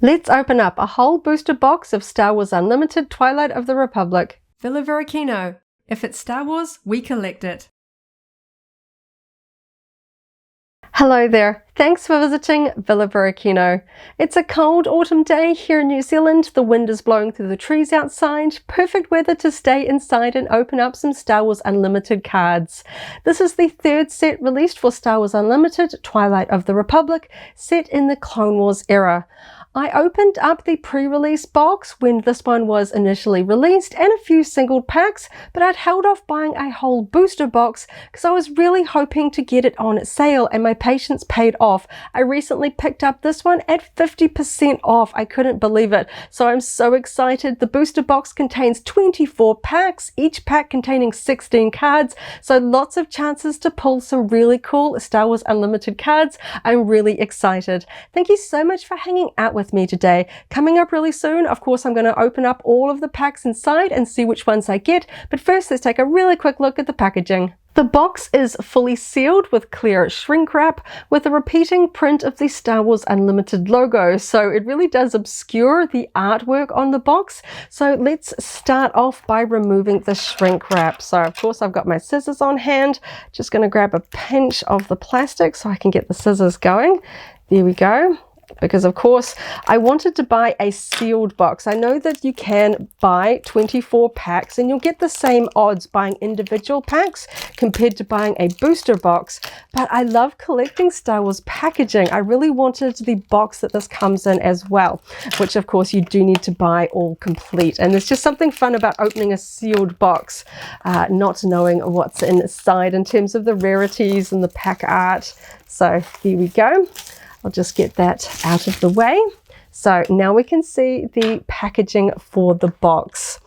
Let's open up a whole booster box of Star Wars Unlimited Twilight of the Republic. Villa Varykino. If it's Star Wars, we collect it. Hello there. Thanks for visiting Villa Varykino. It's a cold autumn day here in New Zealand. The wind is blowing through the trees outside. Perfect weather to stay inside and open up some Star Wars Unlimited cards. This is the third set released for Star Wars Unlimited Twilight of the Republic, set in the Clone Wars era. I opened up the pre-release box when this one was initially released and a few single packs, but I'd held off buying a whole booster box because I was really hoping to get it on sale, and my patience paid off. I recently picked up this one at 50% off. I couldn't believe it. So I'm so excited. The booster box contains 24 packs, each pack containing 16 cards. So lots of chances to pull some really cool Star Wars Unlimited cards. I'm really excited. Thank you so much for hanging out with me today. Coming up really soon, of course, I'm going to open up all of the packs inside and see which ones I get. But first, let's take a really quick look at the packaging. The box is fully sealed with clear shrink wrap with a repeating print of the Star Wars Unlimited logo. So it really does obscure the artwork on the box. So let's start off by removing the shrink wrap. So of course I've got my scissors on hand. Just going to grab a pinch of the plastic so I can get the scissors going. There we go. Because of course I wanted to buy a sealed box. I know that you can buy 24 packs and you'll get the same odds buying individual packs compared to buying a booster box, but I love collecting Star Wars packaging. I really wanted the box that this comes in as well, which of course you do need to buy all complete, and there's just something fun about opening a sealed box, not knowing what's inside in terms of the rarities and the pack art. So here we go. I'll just get that out of the way. So now we can see the packaging for the box.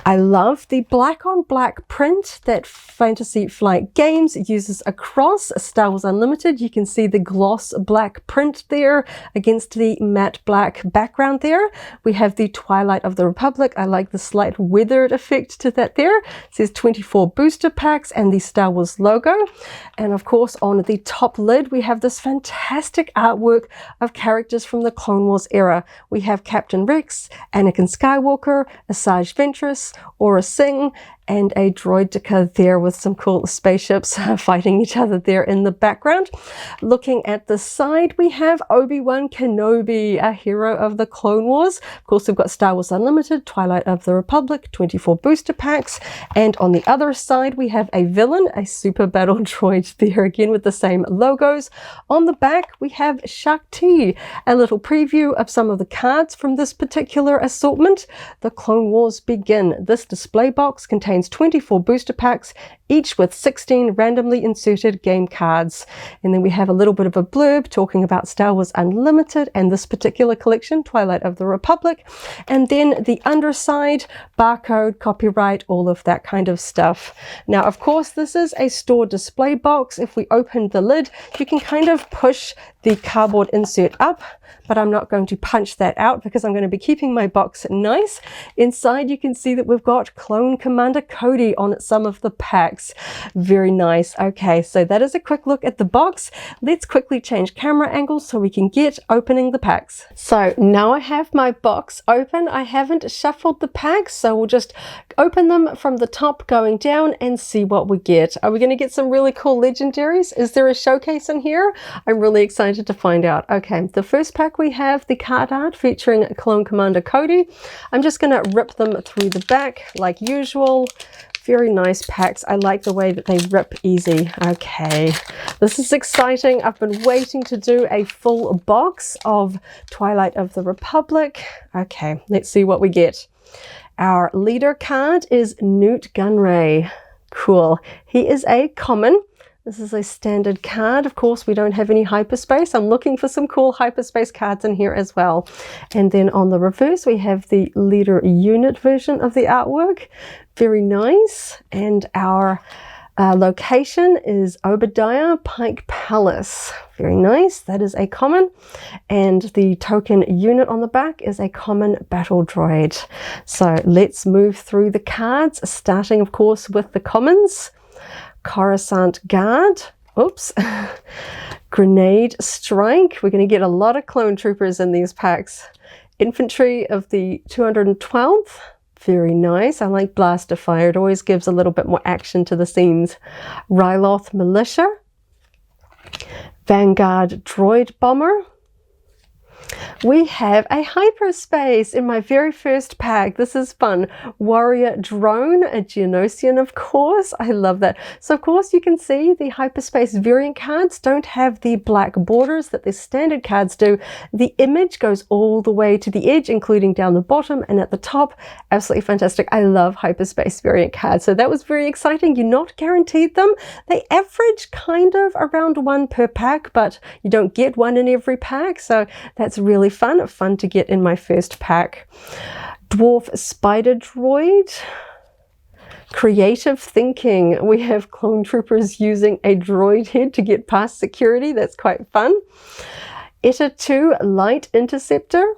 I love the black on black print that Fantasy Flight Games uses across Star Wars Unlimited. You can see the gloss black print there against the matte black background there. We have the Twilight of the Republic. I like the slight weathered effect to that there. It says 24 booster packs and the Star Wars logo. And of course on the top lid we have this fantastic artwork of characters from the Clone Wars era. We have Captain Rex, Anakin Skywalker, Asajj Ventress, Aura Singh, and a droideka there with some cool spaceships fighting each other there in the background. Looking at the side, we have Obi-Wan Kenobi, a hero of the Clone Wars. Of course, we've got Star Wars Unlimited, Twilight of the Republic, 24 booster packs. And on the other side, we have a villain, a super battle droid there again with the same logos. On the back, we have Shakti, a little preview of some of the cards from this particular assortment. The Clone Wars begin. This display box contains 24 booster packs, each with 16 randomly inserted game cards. And then we have a little bit of a blurb talking about Star Wars Unlimited and this particular collection, Twilight of the Republic. And then the underside, barcode, copyright, all of that kind of stuff. Now, of course, this is a store display box. If we open the lid, you can kind of push the cardboard insert up, but I'm not going to punch that out because I'm going to be keeping my box nice. Inside, you can see that we've got Clone Commander Cody on some of the packs. Very nice. Okay, so that is a quick look at the box. Let's quickly change camera angles so we can get opening the packs. So now I have my box open. I haven't shuffled the packs, so we'll just open them from the top going down and see what we get. Are we going to get some really cool legendaries? Is there a showcase in here? I'm really excited to find out. Okay, the first pack we have the card art featuring Clone Commander Cody. I'm just going to rip them through the back like usual. Very nice packs. I like the way that they rip easy. Okay, this is exciting. I've been waiting to do a full box of Twilight of the Republic. Okay, let's see what we get. Our leader card is Newt Gunray. Cool. He is a common. This is a standard card. Of course, we don't have any hyperspace. I'm looking for some cool hyperspace cards in here as well. And then on the reverse, we have the leader unit version of the artwork. Very nice. And our location is Obadiah Pike Palace. Very nice. That is a common. And the token unit on the back is a common battle droid. So let's move through the cards, starting, of course, with the commons. Coruscant Guard. Oops. Grenade Strike. We're going to get a lot of clone troopers in these packs. Infantry of the 212th. Very nice. I like Blaster Fire. It always gives a little bit more action to the scenes. Ryloth Militia. Vanguard Droid Bomber. We have a hyperspace in my very first pack. This is fun. Warrior Drone, a Geonosian, of course. I love that. So, of course, you can see the hyperspace variant cards don't have the black borders that the standard cards do. The image goes all the way to the edge, including down the bottom and at the top. Absolutely fantastic. I love hyperspace variant cards. So that was very exciting. You're not guaranteed them. They average kind of around one per pack, but you don't get one in every pack. So that's really fun to get in my first pack. Dwarf Spider Droid. Creative thinking. We have clone troopers using a droid head to get past security. That's quite fun. Etta 2 Light Interceptor.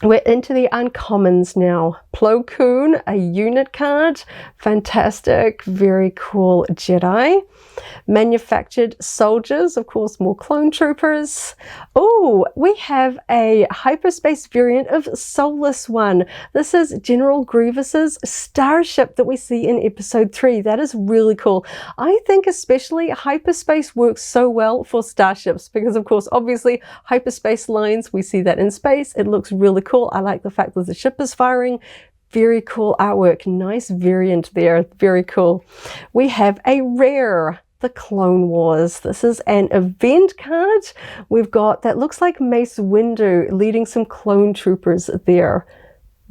We're into the uncommons now. Plo Koon, a unit card. Fantastic, very cool Jedi. Manufactured soldiers, of course, more clone troopers. Oh, we have a hyperspace variant of Soulless One. This is General Grievous's starship that we see in episode 3. That is really cool. I think especially hyperspace works so well for starships because, of course, obviously hyperspace lines, we see that in space. It looks really cool. I like the fact that the ship is firing. Very cool artwork. Nice variant there. Very cool. We have a rare, the Clone Wars. This is an event card. We've got, that looks like Mace Windu leading some clone troopers there.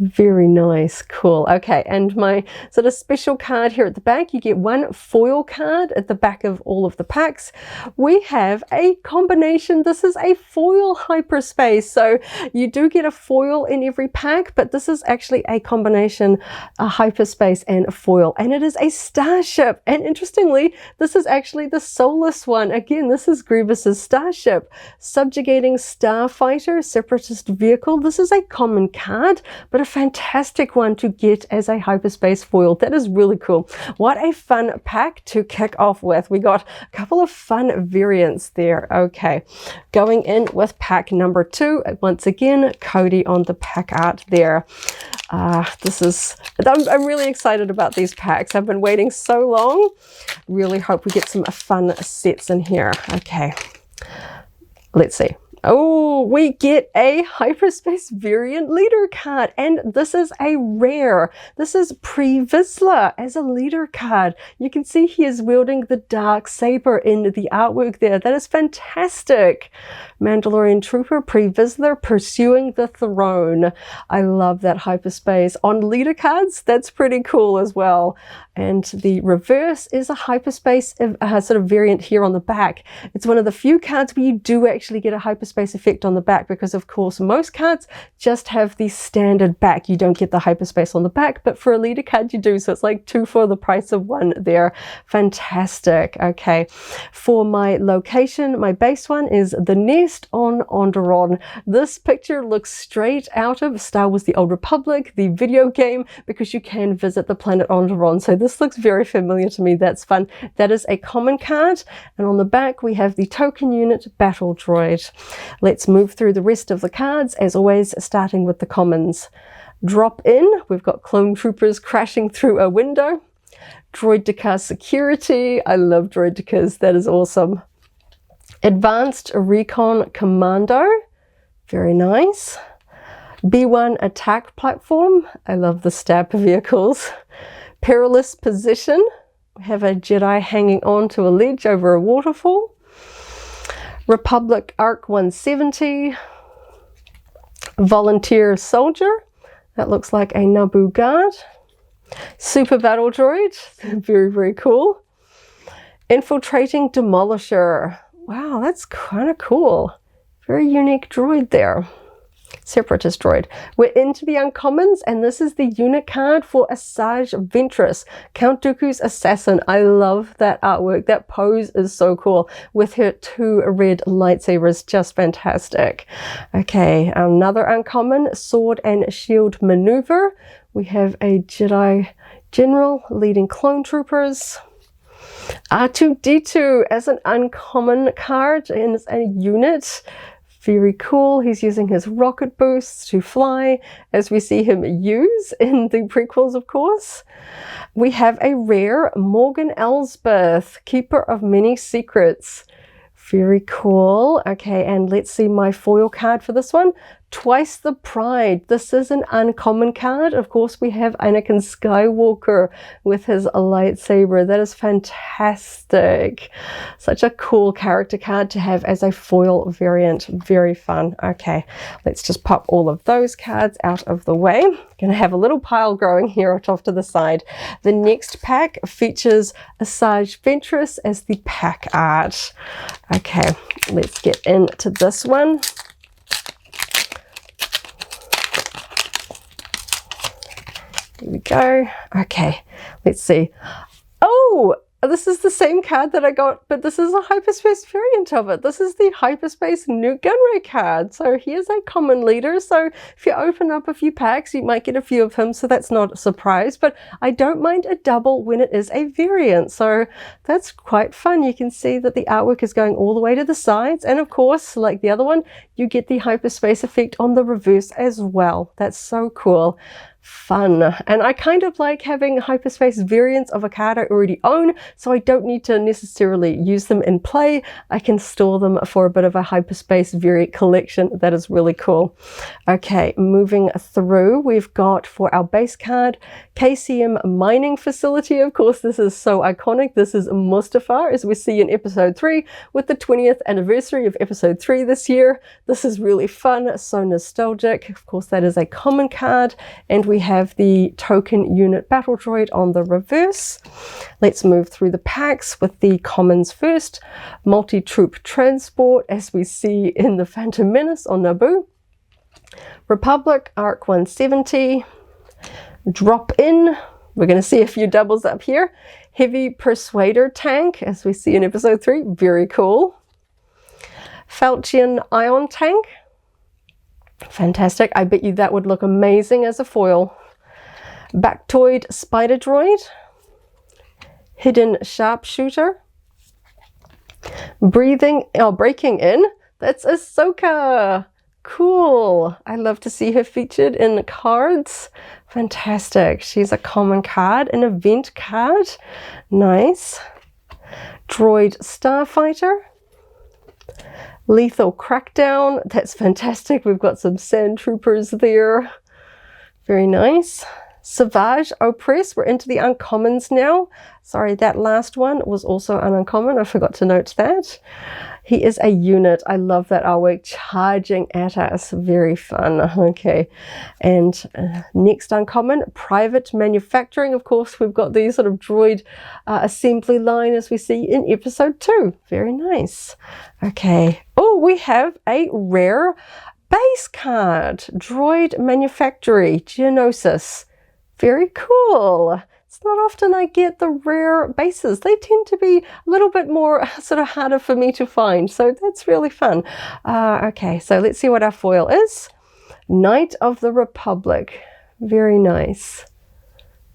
Very nice, cool. Okay, and my sort of special card here at the back, you get one foil card at the back of all of the packs. We have a combination. This is a foil hyperspace. So you do get a foil in every pack, but this is actually a combination, a hyperspace and a foil. And it is a starship. And interestingly, this is actually the Soulless One. Again, this is Grievous's starship. Subjugating Starfighter, Separatist Vehicle. This is a common card, but a fantastic one to get as a hyperspace foil. That is really cool. What a fun pack to kick off with. We got a couple of fun variants there. Okay, going in with pack number 2. Once again, Cody on the pack art there. I'm really excited about these packs. I've been waiting so long. Really hope we get some fun sets in here. Okay, let's see. Oh, we get a hyperspace variant leader card, and this is a rare. This is Pre Vizsla as a leader card. You can see he is wielding the dark saber in the artwork there. That is fantastic. Mandalorian Trooper Pre Vizsla pursuing the throne. I love that hyperspace on leader cards. That's pretty cool as well. And the reverse is a hyperspace sort of variant here on the back. It's one of the few cards where you do actually get a hyperspace effect on the back because, of course, most cards just have the standard back. You don't get the hyperspace on the back, but for a leader card you do. So it's like 2 for the price of 1 there. Fantastic. Okay. For my location, my base one is the Nest on Onderon. This picture looks straight out of Star Wars The Old Republic, the video game, because you can visit the planet Onderon. So this looks very familiar to me. That's fun. That is a common card. And on the back, we have the token unit Battle Droid. Let's move through the rest of the cards, as always, starting with the commons. Drop in. We've got clone troopers crashing through a window. Droideka Security. I love Droidekas. That is awesome. Advanced Recon Commando. Very nice. B1 Attack Platform. I love the stab vehicles. Perilous Position. We have a Jedi hanging on to a ledge over a waterfall. Republic Arc 170. Volunteer Soldier. That looks like a Naboo guard. Super Battle Droid. Very, very cool. Infiltrating Demolisher. Wow, that's kind of cool. Very unique droid there. Separatist droid. We're into the uncommons, and this is the unit card for Asajj Ventress, Count Dooku's assassin. I love that artwork. That pose is so cool with her 2 red lightsabers. Just fantastic. Okay, another uncommon, Sword and Shield Maneuver. We have a Jedi General leading clone troopers. R2-D2 as an uncommon card and as a unit. Very cool. He's using his rocket boosts to fly, as we see him use in the prequels, of course. We have a rare Morgan Elsbeth, Keeper of Many Secrets. Very cool. Okay, and let's see my foil card for this one. Twice the Pride. This is an uncommon card. Of course, we have Anakin Skywalker with his lightsaber. That is fantastic. Such a cool character card to have as a foil variant. Very fun. Okay, let's just pop all of those cards out of the way. Gonna have a little pile growing here off to the side. The next pack features Asajj Ventress as the pack art. Okay, let's get into this one. Here we go. Okay, let's see. Oh, this is the same card that I got, but this is a hyperspace variant of it. This is the hyperspace Newt Gunray card. So here's a common leader. So if you open up a few packs, you might get a few of him. So that's not a surprise, but I don't mind a double when it is a variant. So that's quite fun. You can see that the artwork is going all the way to the sides. And of course, like the other one, you get the hyperspace effect on the reverse as well. That's so cool. Fun. And I kind of like having hyperspace variants of a card I already own, so I don't need to necessarily use them in play. I can store them for a bit of a hyperspace variant collection. That is really cool. Okay, moving through, we've got for our base card, KCM Mining Facility. Of course, this is so iconic. This is Mustafar, as we see in episode 3, with the 20th anniversary of episode 3 this year. This is really fun, so nostalgic. Of course, that is a common card, and we have the token unit battle droid on the reverse. Let's move through the packs with the commons first. Multi-troop transport, as we see in the Phantom Menace on Naboo. Republic Arc 170. Drop in. We're going to see a few doubles up here. Heavy Persuader tank, as we see in episode 3. Very cool. Falchion Ion tank. Fantastic. I bet you that would look amazing as a foil. Bactoid Spider Droid. Hidden Sharpshooter. Breaking In. That's Ahsoka. Cool. I love to see her featured in cards. Fantastic. She's a common card, an event card. Nice. Droid Starfighter. Lethal Crackdown. That's fantastic. We've got some sand troopers there. Very nice. Savage Oppress. We're into the uncommons now. Sorry, that last one was also an uncommon. I forgot to note that. He is a unit. I love that artwork charging at us. Very fun. Okay. And next uncommon, Private Manufacturing. Of course, we've got the sort of droid assembly line as we see in episode 2. Very nice. Okay. Oh, we have a rare base card. Droid Manufactory, Geonosis. Very cool. It's not often I get the rare bases. They tend to be a little bit more sort of harder for me to find. So that's really fun. Okay, so let's see what our foil is. Knight of the Republic. Very nice.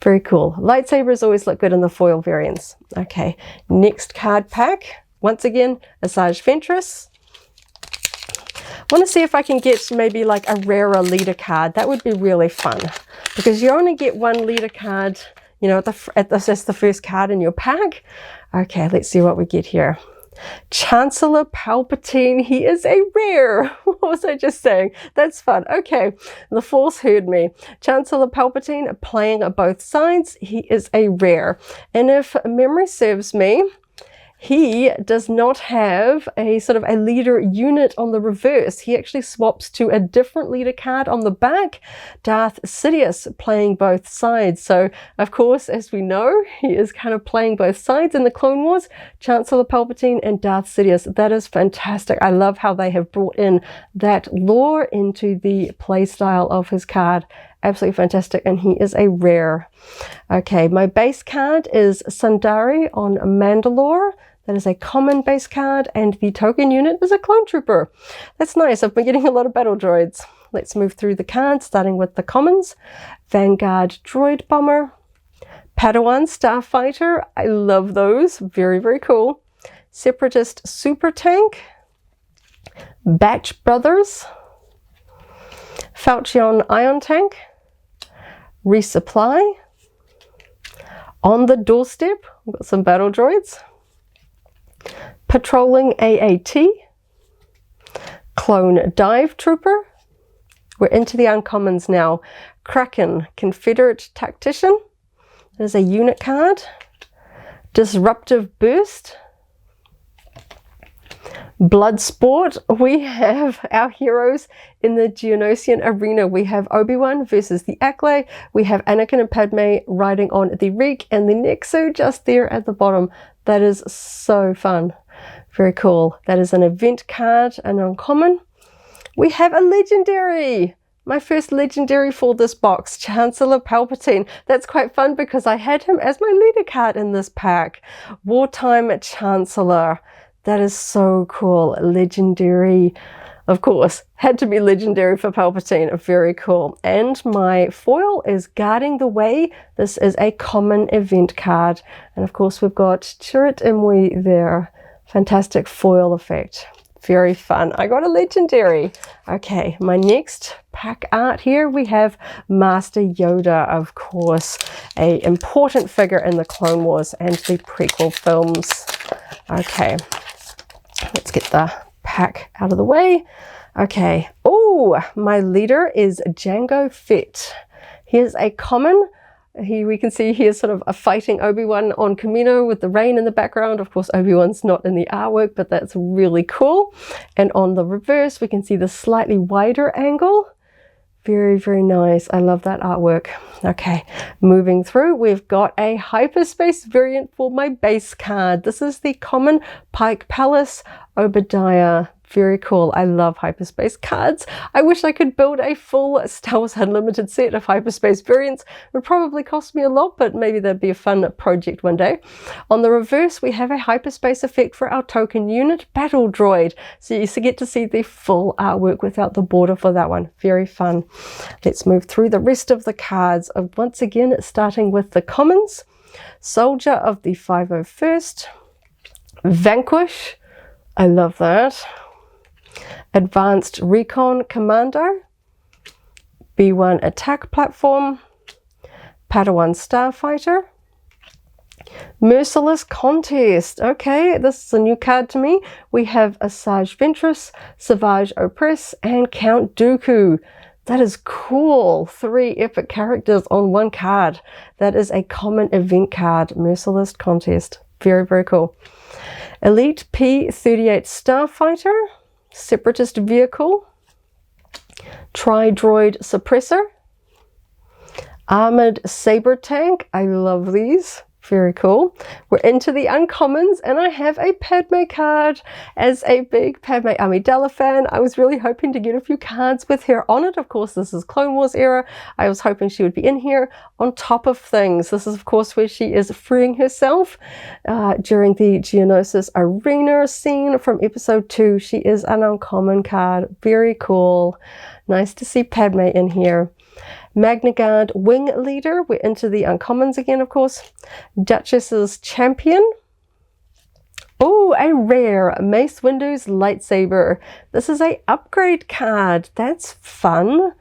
Very cool. Lightsabers always look good in the foil variants. Okay, next card pack. Once again, Asajj Ventress. I want to see if I can get maybe like a rarer leader card. That would be really fun, because you only get one leader card, you know, that's the first card in your pack. Okay, let's see what we get here. Chancellor Palpatine. He is a rare. What was I just saying? That's fun. Okay, the Force heard me. Chancellor Palpatine playing both sides. He is a rare, and if memory serves me, he does not have a sort of a leader unit on the reverse. He actually swaps to a different leader card on the back. Darth Sidious playing both sides. So, of course, as we know, he is kind of playing both sides in the Clone Wars. Chancellor Palpatine and Darth Sidious. That is fantastic. I love how they have brought in that lore into the playstyle of his card. Absolutely fantastic, and he is a rare. Okay, my base card is Sundari on Mandalore. That is a common base card, and the token unit is a clone trooper. That's nice. I've been getting a lot of battle droids. Let's move through the cards, starting with the commons. Vanguard Droid Bomber. Padawan Starfighter, I love those, very, very cool. Separatist Super Tank, Batch Brothers, Falchion Ion Tank, Resupply, On the Doorstep, we've got some battle droids, Patrolling AAT, Clone Dive Trooper, we're into the uncommons now, Kraken Confederate Tactician, there's a unit card, Disruptive Burst, Bloodsport, we have our heroes in the Geonosian arena. We have Obi-Wan versus the Acklay. We have Anakin and Padme riding on the Reek and the Nexu just there at the bottom. That is so fun. Very cool. That is an event card, an uncommon. We have a legendary. My first legendary for this box, Chancellor Palpatine. That's quite fun because I had him as my leader card in this pack. Wartime Chancellor. That is so cool. Legendary, of course, had to be legendary for Palpatine. Very cool. And my foil is Guarding the Way. This is a common event card. And of course, we've got Chirrut Imwe there. Fantastic foil effect. Very fun. I got a legendary. Okay, my next pack art here, we have Master Yoda, of course, an important figure in the Clone Wars and the prequel films. Okay. Let's get the pack out of the way. Okay. Oh, my leader is Jango Fett. Here's a common. Here we can see here's sort of a fighting Obi-Wan on Kamino with the rain in the background. Of course, Obi-Wan's not in the artwork, but that's really cool. And on the reverse, we can see the slightly wider angle. Very, very nice. I love that artwork. Okay, moving through, we've got a hyperspace variant for my base card. This is the common Pike Palace Obadiah. Very cool. I love hyperspace cards. I wish I could build a full Star Wars Unlimited set of hyperspace variants. It would probably cost me a lot, but maybe that'd be a fun project one day. On the reverse, we have a hyperspace effect for our token unit, Battle Droid. So you get to see the full artwork without the border for that one. Very fun. Let's move through the rest of the cards. Once again, starting with the commons. Soldier of the 501st. Vanquish. I love that. Advanced Recon Commando, B1 Attack Platform, Padawan Starfighter, Merciless Contest. Okay, this is a new card to me. We have Asajj Ventress, Savage Opress, and Count Dooku. That is cool. 3 epic characters on one card. That is a common event card, Merciless Contest. Very, very cool. Elite P-38 Starfighter, Separatist Vehicle, Tri-Droid Suppressor, Armored Saber Tank. I love these. Very cool. We're into the uncommons, and I have a Padme card. As a big Padme Amidala fan, I was really hoping to get a few cards with her on it. Of course, this is Clone Wars era. I was hoping she would be in here on top of things. This is, of course, where she is freeing herself during the Geonosis arena scene from episode 2. She is an uncommon card. Very cool. Nice to see Padme in here. Magna Guard Wing Leader. We're into the uncommons again, of course. Duchess's Champion. Oh, a rare Mace Windu's lightsaber. This is a upgrade card. That's fun.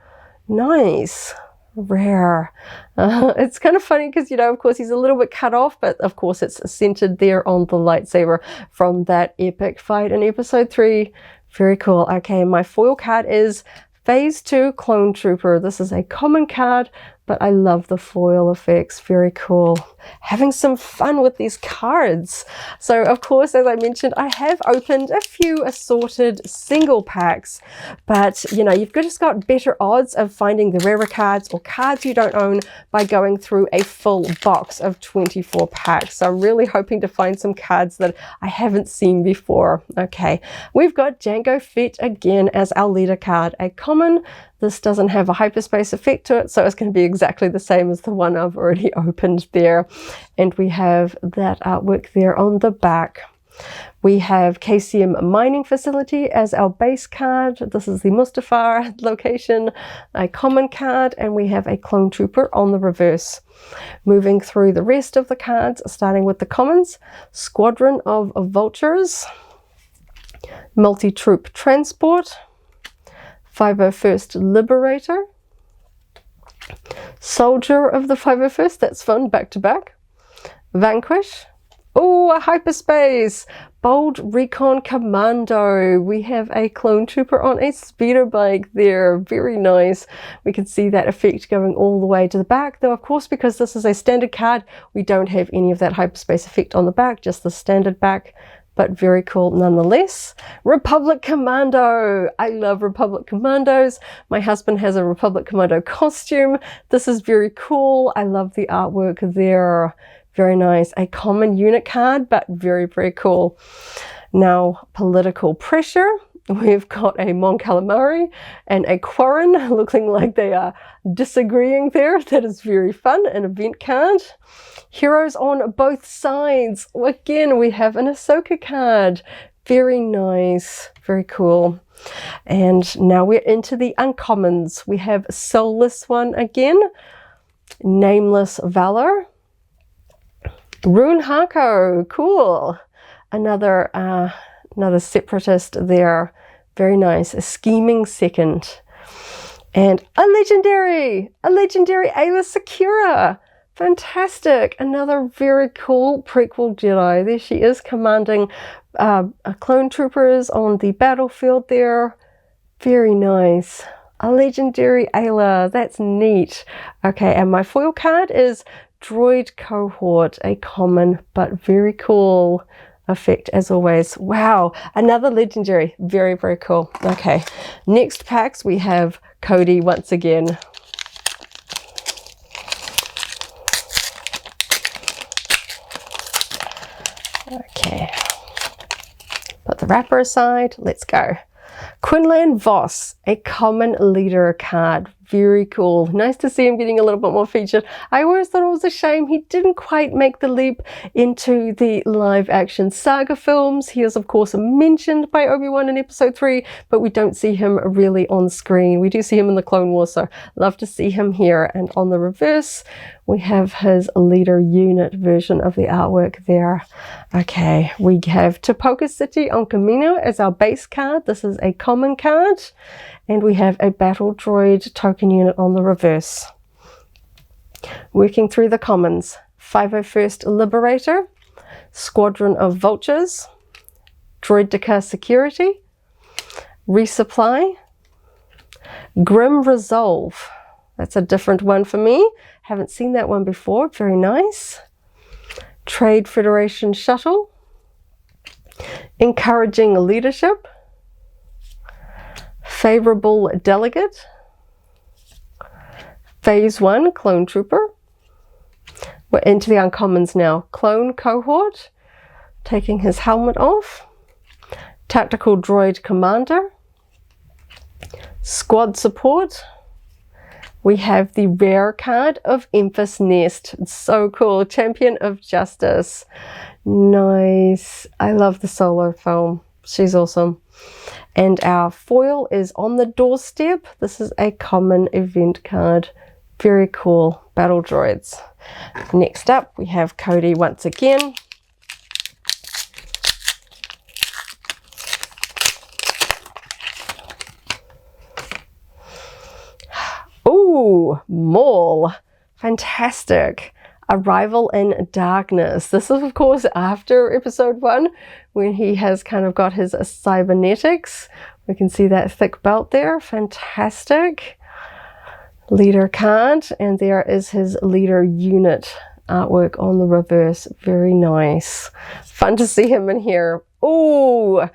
Nice. Rare. It's kind of funny because, you know, of course, he's a little bit cut off, but of course it's centered there on the lightsaber from that epic fight in episode 3. Very cool. Okay, my foil card is Phase 2 Clone Trooper. This is a common card, but I love the foil effects. Very cool. Having some fun with these cards. So, of course, as I mentioned, I have opened a few assorted single packs, but, you know, you've just got better odds of finding the rarer cards or cards you don't own by going through a full box of 24 packs. So I'm really hoping to find some cards that I haven't seen before. Okay, we've got Jango Fett again as our leader card, a common. This doesn't have a hyperspace effect to it, so it's going to be exactly the same as the one I've already opened there. And we have that artwork there on the back. We have KCM Mining Facility as our base card. This is the Mustafar location, a common card, and we have a Clone Trooper on the reverse. Moving through the rest of the cards, starting with the commons, Squadron of Vultures, Multi-Troop Transport, 501st Liberator, Soldier of the 501st, that's fun, back to back, Vanquish, oh, a hyperspace, Bold Recon Commando. We have a Clone Trooper on a speeder bike there, very nice. We can see that effect going all the way to the back, though of course because this is a standard card, we don't have any of that hyperspace effect on the back, just the standard back. But very cool nonetheless. Republic Commando. I love Republic Commandos. My husband has a Republic Commando costume. This is very cool. I love the artwork there. Very nice. A common unit card, but very, very cool. Now, political pressure. We've got a Mon Calamari and a Quarren looking like they are disagreeing there. That is very fun. An event card. Heroes on both sides. Again, we have an Ahsoka card. Very nice. Very cool. And now we're into the uncommons. We have Soulless one again. Nameless Valor. Rune Harko. Cool. Another separatist there. Very nice. A Scheming Second. And a legendary Ayla Secura. Fantastic. Another very cool prequel Jedi. There she is commanding clone troopers on the battlefield there. Very nice. A legendary Ayla. That's neat. Okay, and my foil card is Droid Cohort. A common but very cool effect as always. Wow, another legendary. Very, very cool. Okay, next packs we have Cody once again. Okay, put the wrapper aside, let's go. Quinlan Voss, a common leader card. Very cool. Nice to see him getting a little bit more featured. I always thought it was a shame he didn't quite make the leap into the live action saga films. He is of course mentioned by Obi-Wan in episode 3, but we don't see him really on screen. We do see him in the Clone Wars, so love to see him here. And on the reverse, we have his leader unit version of the artwork there. Okay, we have Topoka City on Camino as our base card. This is a common card. And we have a battle droid token unit on the reverse. Working through the commons, 501st Liberator, Squadron of Vultures, Droid Deca Security, Resupply, Grim Resolve. That's a different one for me. Haven't seen that one before. Very nice. Trade Federation Shuttle, Encouraging Leadership, Favorable Delegate, Phase 1 Clone Trooper. We're into the uncommons now. Clone Cohort, taking his helmet off. Tactical Droid Commander. Squad Support. We have the rare card of Emphas Nest. It's so cool. Champion of Justice. Nice. I love the Solo film. She's awesome. And our foil is on the doorstep. This is a common event card. Very cool. Battle droids. Next up, we have Cody once again. Ooh, Maul. Fantastic. Arrival in Darkness. This is of course after episode 1 when he has kind of got his cybernetics. We can see that thick belt there. Fantastic. Leader card, and there is his leader unit artwork on the reverse. Very nice. Fun to see him in here. Ooh,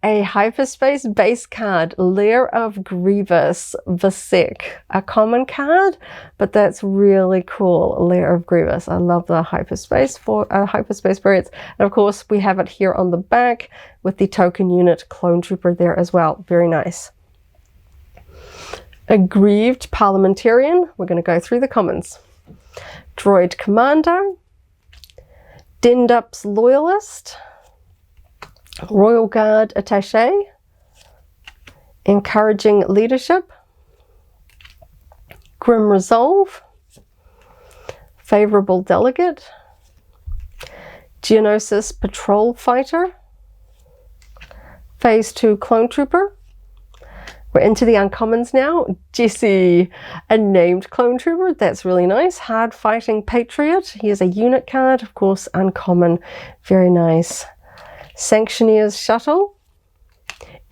a hyperspace base card, Lair of Grievous Vasek. A common card, but that's really cool. Lair of Grievous. I love the hyperspace for hyperspace variants. And of course, we have it here on the back with the token unit Clone Trooper there as well. Very nice. Aggrieved Parliamentarian. We're going to go through the commons. Droid Commander. Dendup's Loyalist. Royal Guard Attaché, Encouraging Leadership, Grim Resolve, Favorable Delegate, Geonosis Patrol Fighter, Phase 2 Clone Trooper. We're into the uncommons now. Jesse, a named clone trooper. That's really nice. Hard Fighting Patriot. Here's a unit card. Of course, uncommon. Very nice. Sanctioneer's Shuttle.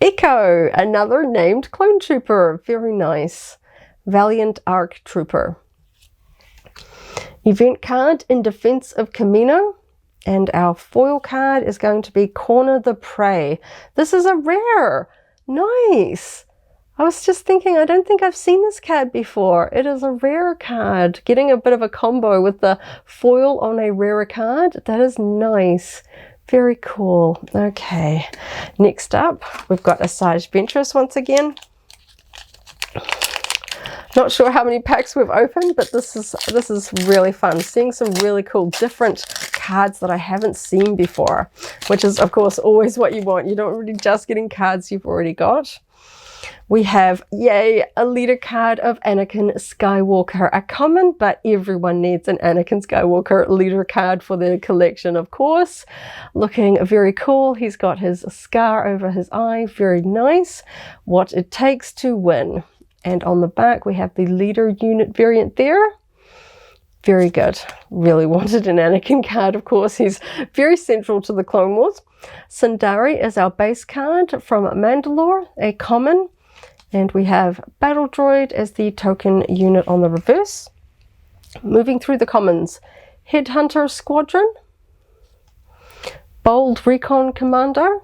Echo, another named clone trooper. Very nice. Valiant Arc Trooper. Event card in Defense of Camino. And our foil card is going to be Corner the Prey. This is a rare. Nice. I was just thinking, I don't think I've seen this card before. It is a rare card. Getting a bit of a combo with the foil on a rarer card. That is nice. Very cool. Okay. Next up, we've got Asajj Ventress once again. Not sure how many packs we've opened, but this is really fun. Seeing some really cool different cards that I haven't seen before, which is of course always what you want. You don't really just getting cards you've already got. We have, yay, a leader card of Anakin Skywalker, a common, but everyone needs an Anakin Skywalker leader card for their collection, of course. Looking very cool. He's got his scar over his eye. Very nice. What it takes to win. And on the back, we have the leader unit variant there. Very good. Really wanted an Anakin card, of course. He's very central to the Clone Wars. Sundari is our base card from Mandalore, a common. And we have Battle Droid as the token unit on the reverse. Moving through the commons. Headhunter Squadron. Bold Recon Commando.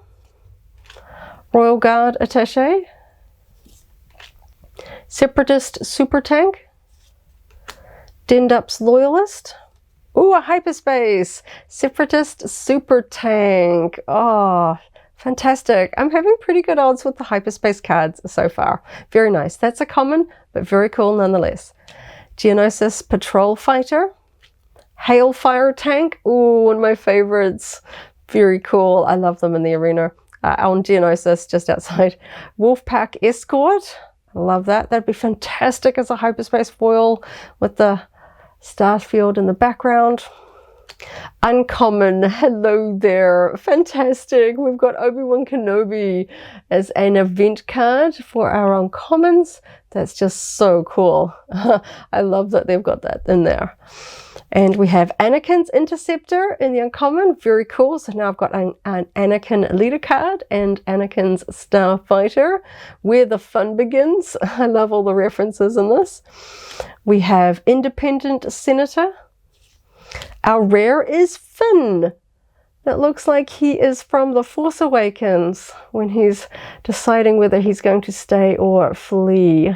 Royal Guard Attaché. Separatist Super Tank. Dendup's Loyalist. Ooh, a hyperspace. Separatist Super Tank. Oh, fantastic. I'm having pretty good odds with the hyperspace cards so far. Very nice. That's a common, but very cool nonetheless. Geonosis Patrol Fighter. Hailfire Tank. Ooh, one of my favorites. Very cool. I love them in the arena. On Geonosis, just outside. Wolfpack Escort. I love that. That'd be fantastic as a hyperspace foil with the Starfield in the background. Uncommon, hello there. Fantastic. We've got Obi-Wan Kenobi as an event card for our uncommons. That's just so cool. I love that they've got that in there. And we have Anakin's Interceptor in the uncommon. Very cool. So now I've got an Anakin leader card and Anakin's Starfighter, where the fun begins. I love all the references in this. We have Independent Senator. Our rare is Finn. That looks like he is from The Force Awakens when he's deciding whether he's going to stay or flee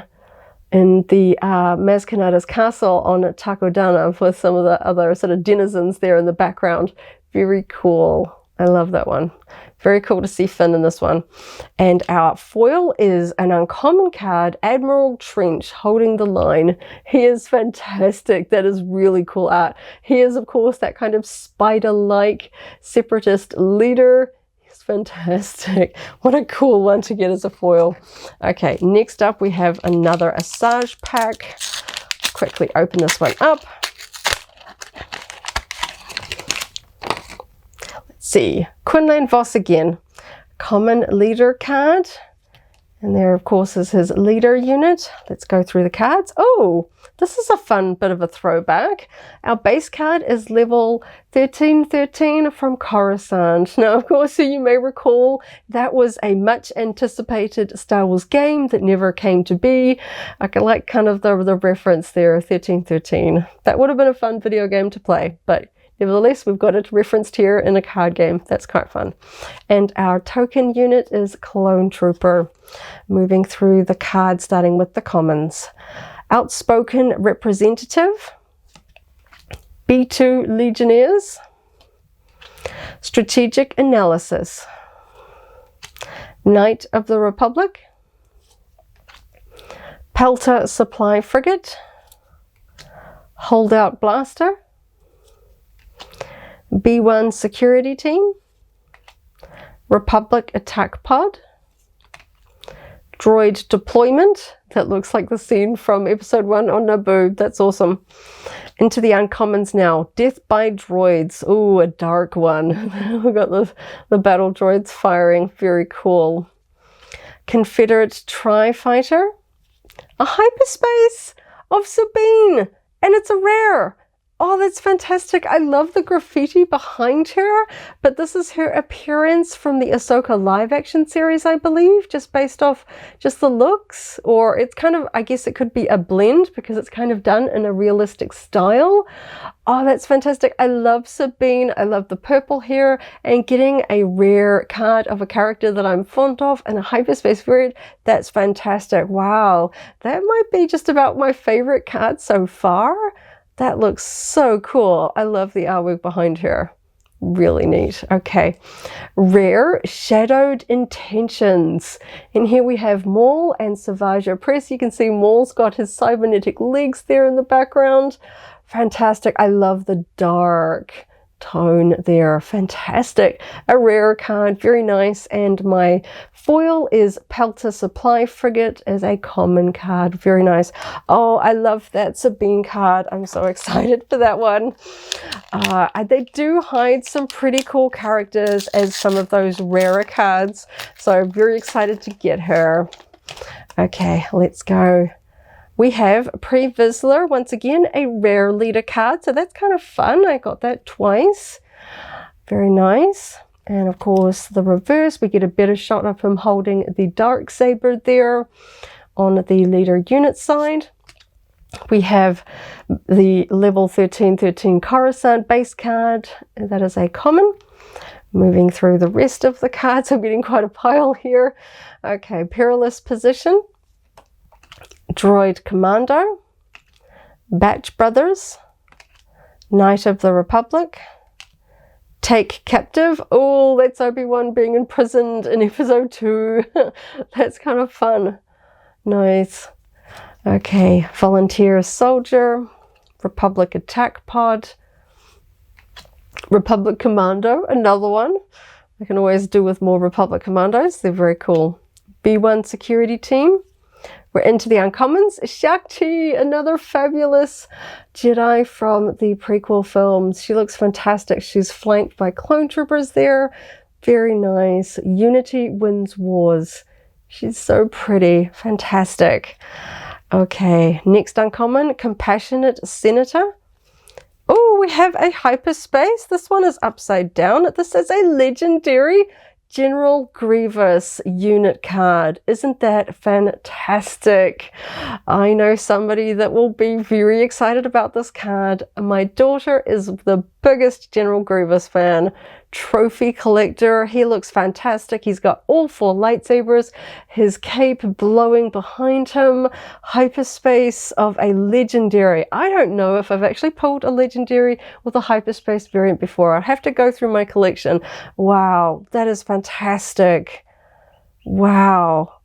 in the Maz Kanata's castle on Takodana with some of the other sort of denizens there in the background. Very cool. I love that one. Very cool to see Finn in this one. And our foil is an uncommon card, Admiral Trench, holding the line. He is fantastic. That is really cool art. He is, of course, that kind of spider-like separatist leader. He's fantastic. What a cool one to get as a foil. Okay, next up we have another Asajj pack. Quickly open this one up. See, Quinlan Vos again, common leader card, and there of course is his leader unit. Let's go through the cards. Oh, this is a fun bit of a throwback. Our base card is level 1313 from Coruscant. Now of course, you may recall that was a much anticipated Star Wars game that never came to be. I like kind of the reference there, 1313. That would have been a fun video game to play, but nevertheless, we've got it referenced here in a card game. That's quite fun. And our token unit is Clone Trooper. Moving through the cards, starting with the commons. Outspoken Representative. B2 Legionnaires. Strategic Analysis. Knight of the Republic. Pelter Supply Frigate. Holdout Blaster. B1 Security Team, Republic Attack Pod, Droid Deployment, that looks like the scene from episode 1 on Naboo, that's awesome. Into the uncommons now, Death by Droids, ooh, a dark one. We've got the battle droids firing, very cool. Confederate Tri-Fighter, a hyperspace of Sabine, and it's a rare. Oh, that's fantastic. I love the graffiti behind her, but this is her appearance from the Ahsoka live action series, I believe, just based off just the looks, or it's kind of, I guess it could be a blend because it's kind of done in a realistic style. Oh, that's fantastic. I love Sabine. I love the purple hair, and getting a rare card of a character that I'm fond of in a hyperspace variant, that's fantastic. Wow, that might be just about my favorite card so far. That looks so cool. I love the artwork behind her. Really neat. Okay. Rare Shadowed Intentions. And here we have Maul and Savage Opress. You can see Maul's got his cybernetic legs there in the background. Fantastic. I love the dark tone there. Fantastic. A rare card. Very nice. And my foil is Pelter Supply Frigate as a common card. Very nice. Oh, I love that Sabine card. I'm so excited for that one. They do hide some pretty cool characters as some of those rarer cards. So very excited to get her. Okay, let's go. We have Pre-Vizsla, once again, a rare leader card. So that's kind of fun. I got that twice. Very nice. And of course, the reverse, we get a better shot of him holding the Darksaber there on the leader unit side. We have the level 1313 Coruscant base card. That is a common. Moving through the rest of the cards, I'm getting quite a pile here. Okay, Perilous Position. Droid Commando, Batch Brothers, Knight of the Republic, Take Captive. Oh, that's Obi-Wan being imprisoned in episode 2. That's kind of fun. Nice. Okay, Volunteer Soldier, Republic Attack Pod, Republic Commando, another one. I can always do with more Republic Commandos. They're very cool. B1 Security Team. We're into the uncommons. Shakti, another fabulous Jedi from the prequel films. She looks fantastic. She's flanked by clone troopers there. Very nice. Unity wins wars. She's so pretty. Fantastic. Okay, next uncommon, Compassionate Senator. Oh, we have a hyperspace. This one is upside down. This is a legendary General Grievous unit card. Isn't that fantastic? I know somebody that will be very excited about this card. My daughter is the biggest General Grievous fan. Trophy collector. He looks fantastic. He's got all 4 lightsabers, his cape blowing behind him, hyperspace of a legendary. I don't know if I've actually pulled a legendary with a hyperspace variant before. I'd have to go through my collection. Wow, that is fantastic. Wow.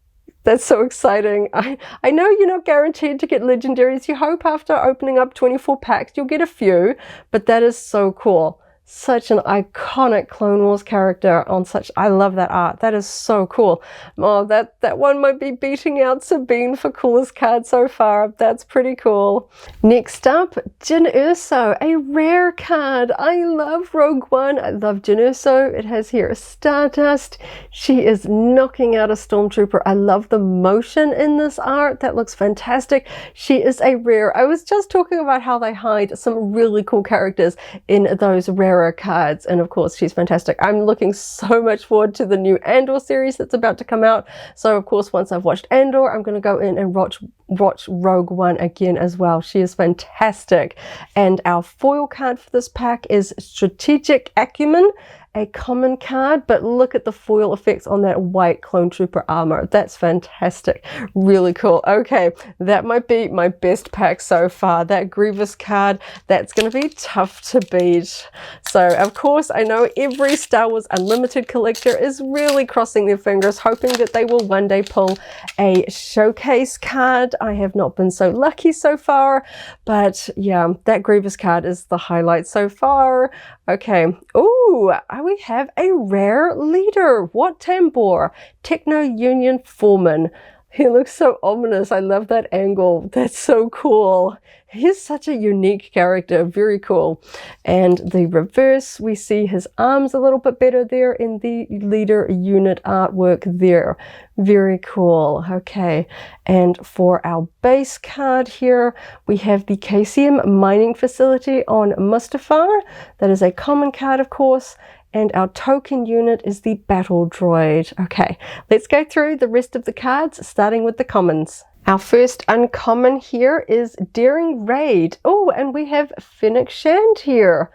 That's so exciting. I know you're not guaranteed to get legendaries. You hope after opening up 24 packs you'll get a few, but that is so cool. Such an iconic Clone Wars character on such, I love that art. That is so cool. Oh, that one might be beating out Sabine for coolest card so far. That's pretty cool. Next up, Jyn Erso, a rare card. I love Rogue One. I love Jyn Erso. It has here a Stardust. She is knocking out a Stormtrooper. I love the motion in this art. That looks fantastic. She is a rare. I was just talking about how they hide some really cool characters in those rare cards, and of course she's fantastic. I'm looking so much forward to the new Andor series that's about to come out. So of course once I've watched Andor, I'm going to go in and watch Rogue One again as well. She is fantastic. And our foil card for this pack is Strategic Acumen, a common card, but look at the foil effects on that white clone trooper armor. That's fantastic. Really cool. Okay, that might be my best pack so far. That Grievous card, that's going to be tough to beat. So of course I know every Star Wars Unlimited collector is really crossing their fingers, hoping that they will one day pull a showcase card. I have not been so lucky so far, but yeah, that Grievous card is the highlight so far. Okay. Ooh, I we have a rare leader. Wat Tambor, Techno Union Foreman. He looks so ominous. I love that angle. That's so cool. He's such a unique character. Very cool. And the reverse, we see his arms a little bit better there in the leader unit artwork there. Very cool. Okay. And for our base card here, we have the KCM mining facility on Mustafar. That is a common card, of course. And our token unit is the battle droid. Okay, let's go through the rest of the cards, starting with the commons. Our first uncommon here is Daring Raid. Oh, and we have Fennec Shand here.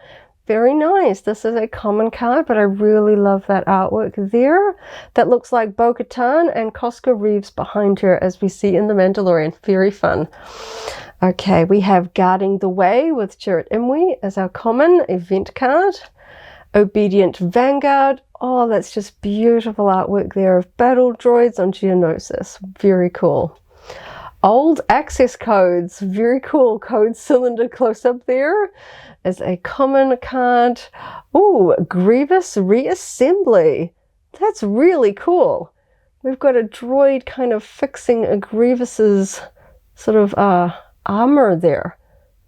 Very nice. This is a common card, but I really love that artwork there. That looks like Bo-Katan and Koska Reeves behind her, as we see in The Mandalorian. Very fun. Okay, we have Guarding the Way with Chirrut Imwe as our common event card. Obedient Vanguard. Oh, that's just beautiful artwork there of battle droids on Geonosis. Very cool. Old access codes. Very cool. Code cylinder close up there as a common card. Oh, Grievous Reassembly. That's really cool. We've got a droid kind of fixing a Grievous's sort of armor there.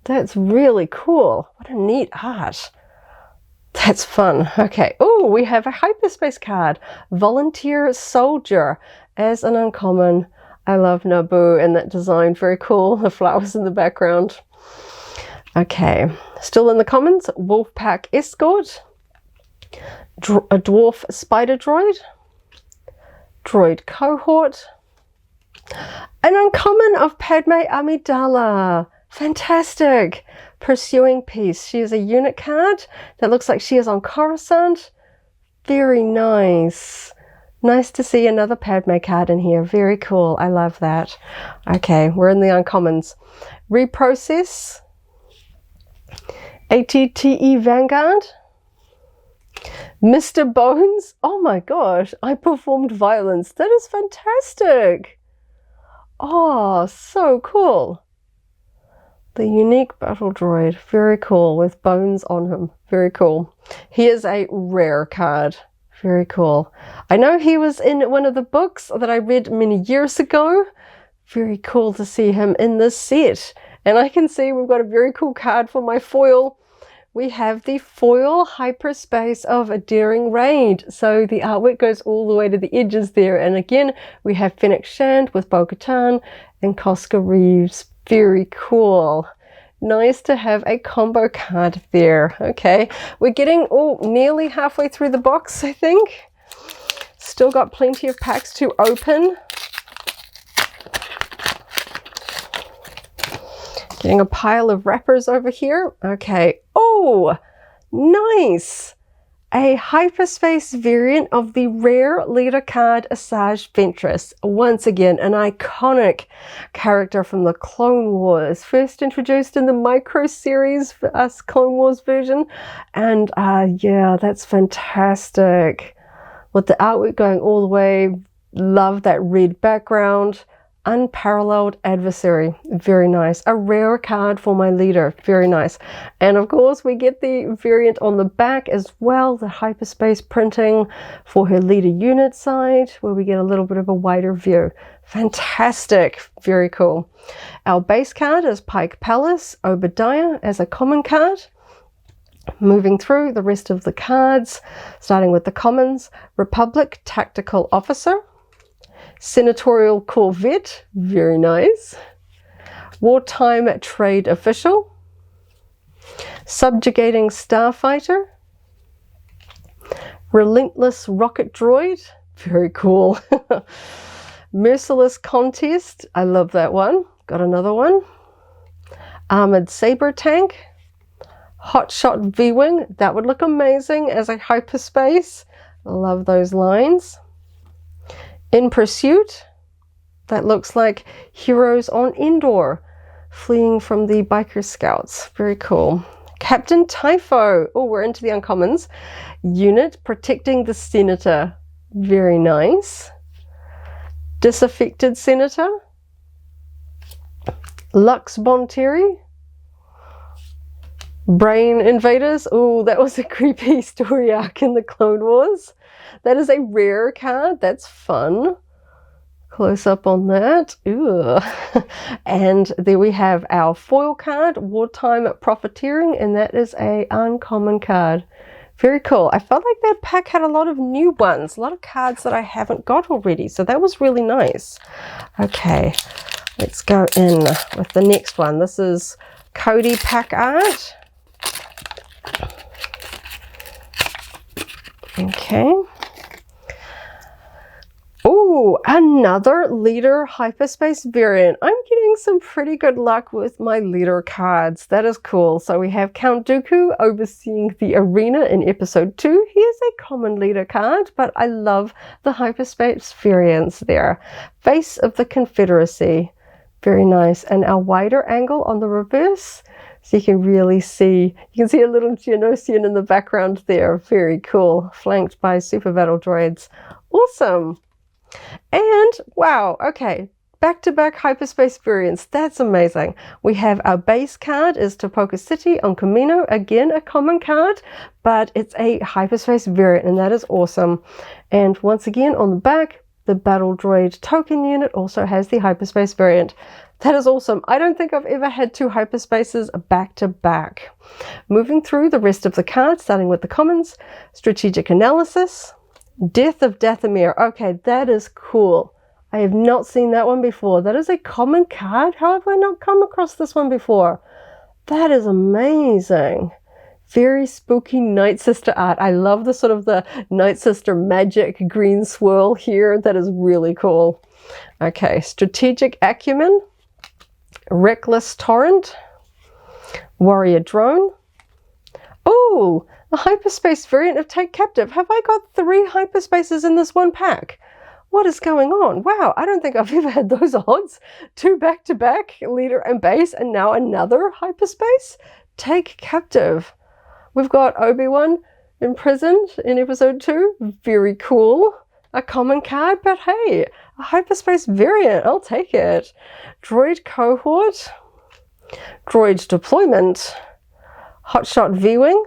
That's really cool. What a neat art. That's fun. Okay. Oh, we have a hyperspace card. Volunteer Soldier as an uncommon. I love Naboo and that design. Very cool. The flowers in the background. Okay. Still in the commons. Wolfpack Escort. A Dwarf Spider Droid. Droid Cohort. An uncommon of Padme Amidala. Fantastic. Pursuing Peace. She is a unit card that looks like she is on Coruscant. Very nice. Nice to see another Padme card in here. Very cool. I love that. Okay, we're in the uncommons. Reprocess. ATTE Vanguard. Mr. Bones. Oh my gosh, I performed violence. That is fantastic. Oh, so cool. The unique battle droid. Very cool, with bones on him. Very cool. He is a rare card. Very cool. I know he was in one of the books that I read many years ago. Very cool to see him in this set. And I can see we've got a very cool card for my foil. We have the foil hyperspace of a Daring Raid. So the artwork goes all the way to the edges there. And again, we have Fennec Shand with Bo-Katan and Koska Reeves. Very cool. Nice to have a combo card there. Okay, we're getting nearly halfway through the box, I think. Still got plenty of packs to open. Getting a pile of wrappers over here. Okay. Oh, nice. A hyperspace variant of the rare leader card Asajj Ventress. Once again, an iconic character from the Clone Wars. First introduced in the Micro series for us Clone Wars version. And yeah, that's fantastic. With the artwork going all the way. Love that red background. Unparalleled adversary. Very nice. A rare card for my leader. Very nice. And of course we get the variant on the back as well, the hyperspace printing for her leader unit side, where we get a little bit of a wider view. Fantastic. Very cool. Our base card is Pike Palace Obadiah as a common card. Moving through the rest of the cards, starting with the commons. Republic Tactical Officer. Senatorial Corvette, very nice. Wartime Trade Official. Subjugating Starfighter. Relentless Rocket Droid, very cool. Merciless Contest, I love that one. Got another one. Armored Saber Tank. Hotshot V-Wing, that would look amazing as a hyperspace. Love those lines. In Pursuit, that looks like Heroes on Endor, fleeing from the biker scouts. Very cool. Captain Typho. Oh, we're into the uncommons. Unit Protecting the Senator. Very nice. Disaffected Senator. Lux Bonteri. Brain invaders. Oh, that was a creepy story arc in the Clone Wars. That is a rare card. That's fun. Close up on that. Ooh. And there we have our foil card, Wartime Profiteering, and that is a uncommon card. Very cool. I felt like that pack had a lot of new ones, a lot of cards that I haven't got already, so that was really nice. Okay, let's go in with the next one. This is Cody pack art. Okay. Oh, another leader hyperspace variant. I'm getting some pretty good luck with my leader cards. That is cool. So we have Count Dooku overseeing the arena in episode 2. He is a common leader card, but I love the hyperspace variants there. Face of the Confederacy. Very nice. And our wider angle on the reverse. So you can really see, you can see a little Geonosian in the background there. Very cool. Flanked by super battle droids. Awesome. And wow, okay, back-to-back hyperspace variants. That's amazing. We have our base card is Topoka City on Kamino. Again, a common card, but it's a hyperspace variant, and that is awesome. And once again, on the back, the battle droid token unit also has the hyperspace variant. That is awesome. I don't think I've ever had 2 hyperspaces back-to-back. Moving through the rest of the cards, starting with the commons, Strategic Analysis, Death of Dathomir. Okay, that is cool. I have not seen that one before. That is a common card. How have I not come across this one before? That is amazing. Very spooky Night Sister art. I love the sort of the Night Sister magic green swirl here. That is really cool. Okay, Strategic Acumen, Reckless Torrent, Warrior Drone. Oh, a hyperspace variant of Take Captive. Have I got 3 hyperspaces in this one pack? What is going on? Wow, I don't think I've ever had those odds. 2 back-to-back, leader and base, and now another hyperspace? Take Captive. We've got Obi-Wan imprisoned in episode 2. Very cool. A common card, but hey, a hyperspace variant. I'll take it. Droid Cohort, Droid Deployment, Hotshot V-Wing.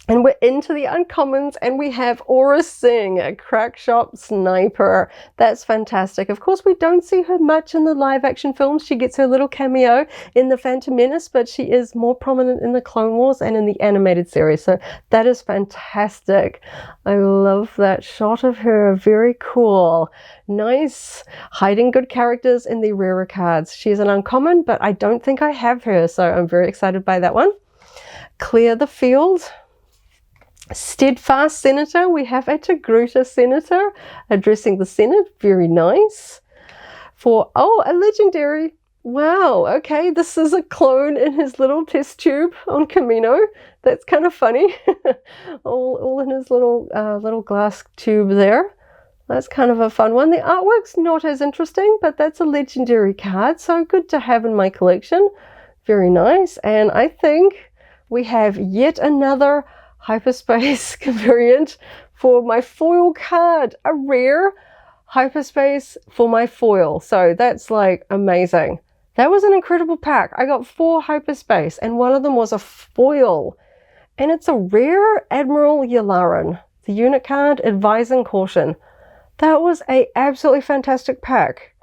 And we're into the uncommons, and we have Aura Singh, a crack shop sniper. That's fantastic. Of course, we don't see her much in the live action films. She gets her little cameo in The Phantom Menace, but she is more prominent in the Clone Wars and in the animated series. So that is fantastic. I love that shot of her. Very cool. Nice. Hiding good characters in the rarer cards. She's an uncommon, but I don't think I have her, so I'm very excited by that one. Clear the Field. Steadfast Senator. We have a Togruta Senator addressing the Senate. Very nice. Oh, a legendary. Wow, okay, this is a clone in his little test tube on Kamino. That's kind of funny. all in his little glass tube there. That's kind of a fun one. The artwork's not as interesting, but that's a legendary card, so good to have in my collection. Very nice. And I think we have yet another hyperspace variant for my foil card, a rare hyperspace for my foil. So that's like amazing. That was an incredible pack. I got 4 hyperspace, and one of them was a foil, and it's a rare Admiral Yularen, the unit card advising caution. That was a absolutely fantastic pack.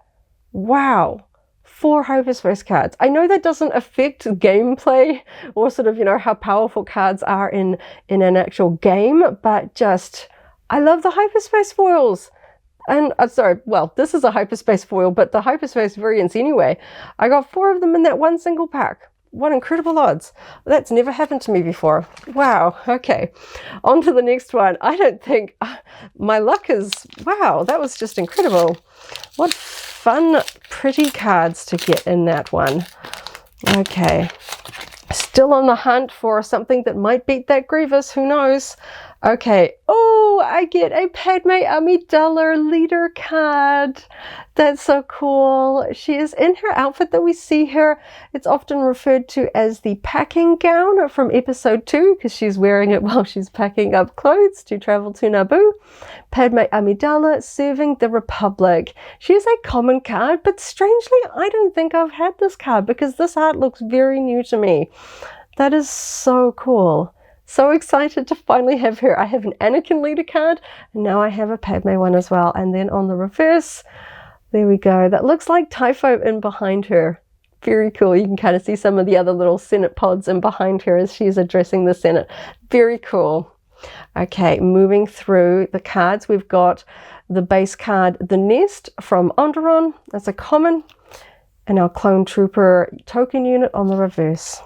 Wow. 4 hyperspace cards. I know that doesn't affect gameplay or sort of, you know, how powerful cards are in an actual game, but just, I love the hyperspace foils. And sorry, well, this is a hyperspace foil, but the hyperspace variants anyway. I got 4 of them in that one single pack. What incredible odds. That's never happened to me before. Wow. Okay. On to the next one. I don't think my luck is, wow, that was just incredible. What fun, pretty cards to get in that one. Okay. Still on the hunt for something that might beat that Grievous. Who knows? Okay. Oh, I get a Padme Amidala leader card. That's so cool. She is in her outfit that we see her. It's often referred to as the packing gown from episode 2 because she's wearing it while she's packing up clothes to travel to Naboo. Padme Amidala serving the Republic. She is a common card, but strangely, I don't think I've had this card because this art looks very new to me. That is so cool. So excited to finally have her. I have an Anakin leader card, and now I have a Padme one as well. And then on the reverse, there we go. That looks like Typho in behind her. Very cool. You can kind of see some of the other little Senate pods in behind her as she's addressing the Senate. Very cool. Okay, moving through the cards, we've got the base card, The Nest from Onderon. That's a common. And our Clone Trooper token unit on the reverse.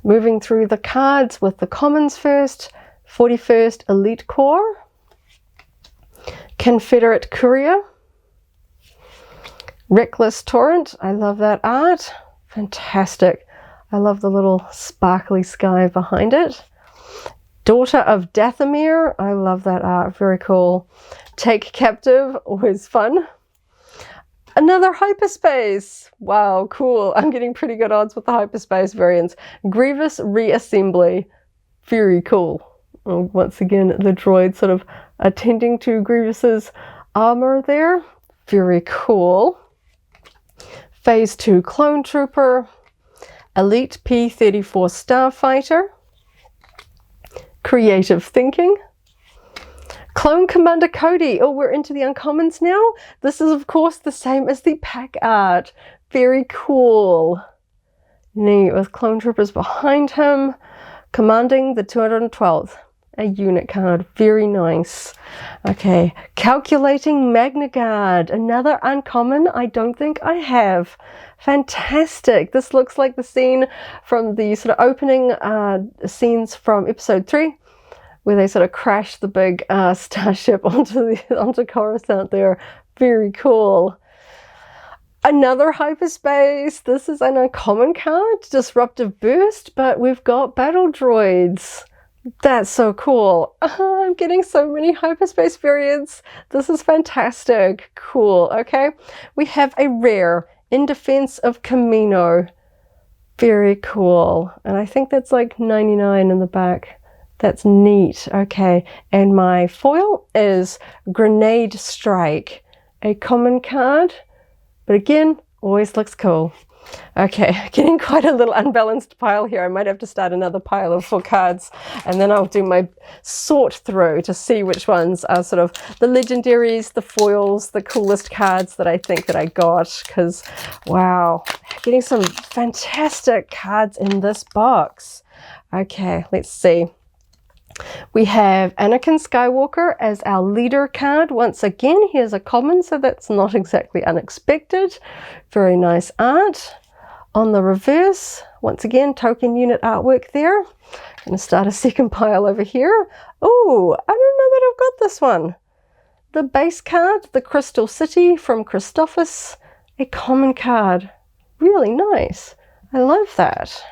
Moving through the cards with the commons first, 41st Elite Corps, Confederate Courier, Reckless Torrent. I love that art. Fantastic. I love the little sparkly sky behind it. Daughter of Dathomir. I love that art. Very cool. Take Captive. Always fun. Another hyperspace. Wow, cool. I'm getting pretty good odds with the hyperspace variants. Grievous Reassembly. Very cool. Once again, the droid sort of attending to Grievous's armor there. Very cool. Phase 2 Clone Trooper. Elite P-34 Starfighter. Creative Thinking. Clone Commander Cody. Oh, we're into the uncommons now. This is, of course, the same as the pack art. Very cool. Neat, with Clone Troopers behind him, commanding the 212th. A unit card. Very nice. Okay, Calculating Magna Guard. Another uncommon I don't think I have. Fantastic. This looks like the scene from the sort of opening scenes from episode 3. Where they sort of crash the big starship onto Coruscant there. Very cool. Another hyperspace. This is an uncommon card, Disruptive Burst, but we've got battle droids. That's so cool. I'm getting so many hyperspace variants. This is fantastic. Cool. Okay. We have a rare, In Defense of Camino. Very cool. And I think that's like 99 in the back. That's neat. Okay, and my foil is Grenade Strike, a common card, but again, always looks cool. Okay, getting quite a little unbalanced pile here. I might have to start another pile of 4 cards, and then I'll do my sort through to see which ones are sort of the legendaries, the foils, the coolest cards that I think that I got, because, wow, getting some fantastic cards in this box. Okay, let's see. We have Anakin Skywalker as our leader card. Once again, here's a common, so that's not exactly unexpected. Very nice art. On the reverse, once again, token unit artwork there. Going to start a second pile over here. Oh, I don't know that I've got this one. The base card, the Crystal City from Christophus, a common card. Really nice. I love that.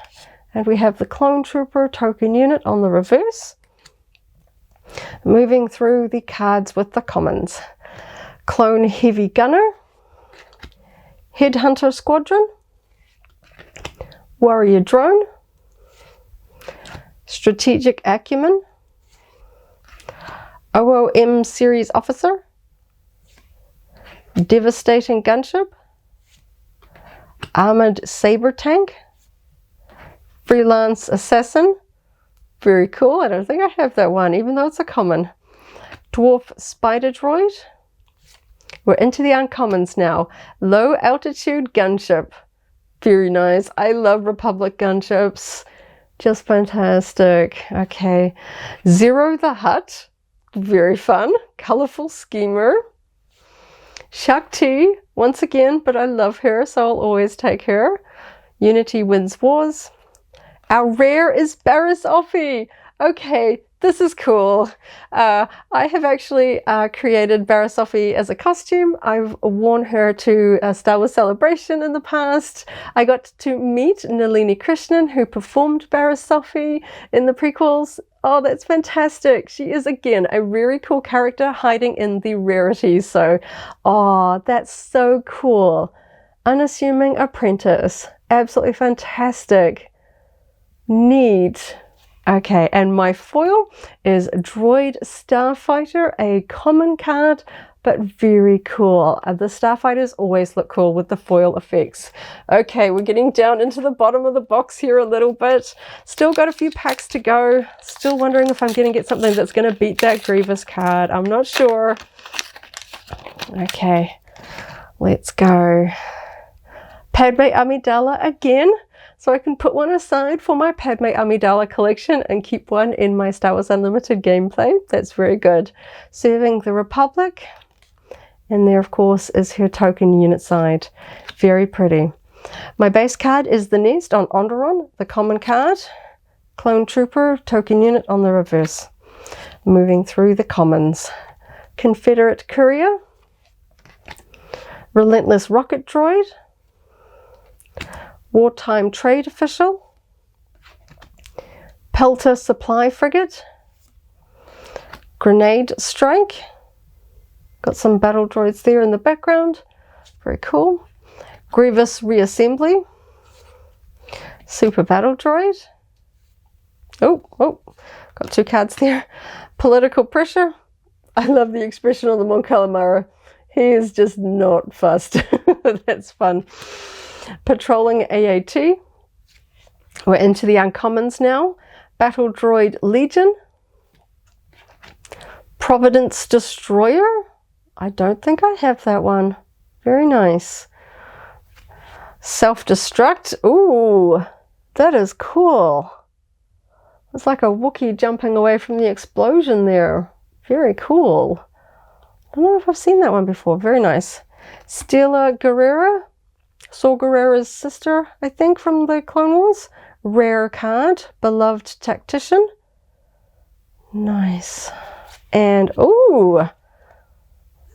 And we have the Clone Trooper token unit on the reverse. Moving through the cards with the commons. Clone Heavy Gunner, Headhunter Squadron, Warrior Drone, Strategic Acumen, OOM Series Officer, Devastating Gunship, Armored Saber Tank, Freelance Assassin. Very cool. I don't think I have that one, even though it's a common. Dwarf Spider Droid. We're into the uncommons now. Low Altitude Gunship. Very nice. I love Republic gunships. Just fantastic. Okay. Zero the Hutt. Very fun. Colorful Schemer. Shakti, once again, but I love her, so I'll always take her. Unity Wins Wars. Our rare is Barriss Offee. Okay, this is cool. I have actually created Barriss Offee as a costume. I've worn her to a Star Wars Celebration in the past. I got to meet Nalini Krishnan, who performed Barriss Offee in the prequels. Oh, that's fantastic. She is, again, a very cool character hiding in the rarities. So, oh, that's so cool. Unassuming apprentice. Absolutely fantastic. Neat. Okay, and my foil is Droid Starfighter, a common card, but very cool. The starfighters always look cool with the foil effects. Okay, we're getting down into the bottom of the box here a little bit. Still got a few packs to go. Still wondering if I'm going to get something that's going to beat that Grievous card. I'm not sure. Okay, let's go. Padme Amidala again. So I can put one aside for my Padme Amidala collection and keep one in my Star Wars Unlimited gameplay. That's very good. Serving the Republic. And there, of course, is her token unit side. Very pretty. My base card is the Nest on Onderon, the common card. Clone Trooper, token unit on the reverse. Moving through the commons. Confederate Courier. Relentless Rocket Droid. Wartime Trade Official, Pelter Supply Frigate, Grenade Strike, got some battle droids there in the background, very cool, Grievous Reassembly, Super Battle Droid, oh, got two cards there, Political Pressure. I love the expression on the Mon Calamari. He is just not fussed. That's fun. Patrolling AAT. We're into the uncommons now. Battle Droid Legion. Providence Destroyer. I don't think I have that one. Very nice. Self-destruct. Ooh, that is cool. It's like a Wookiee jumping away from the explosion there. Very cool. I don't know if I've seen that one before. Very nice. Stella Guerrera. Saw Gerrera's sister, I think, from the Clone Wars. Rare card. Beloved Tactician. Nice. And, ooh,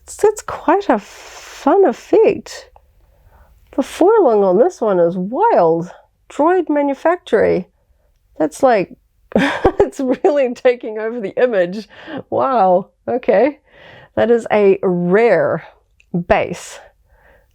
it's quite a fun effect. The foiling on this one is wild. Droid Manufactory. That's like, it's really taking over the image. Wow. Okay. That is a rare base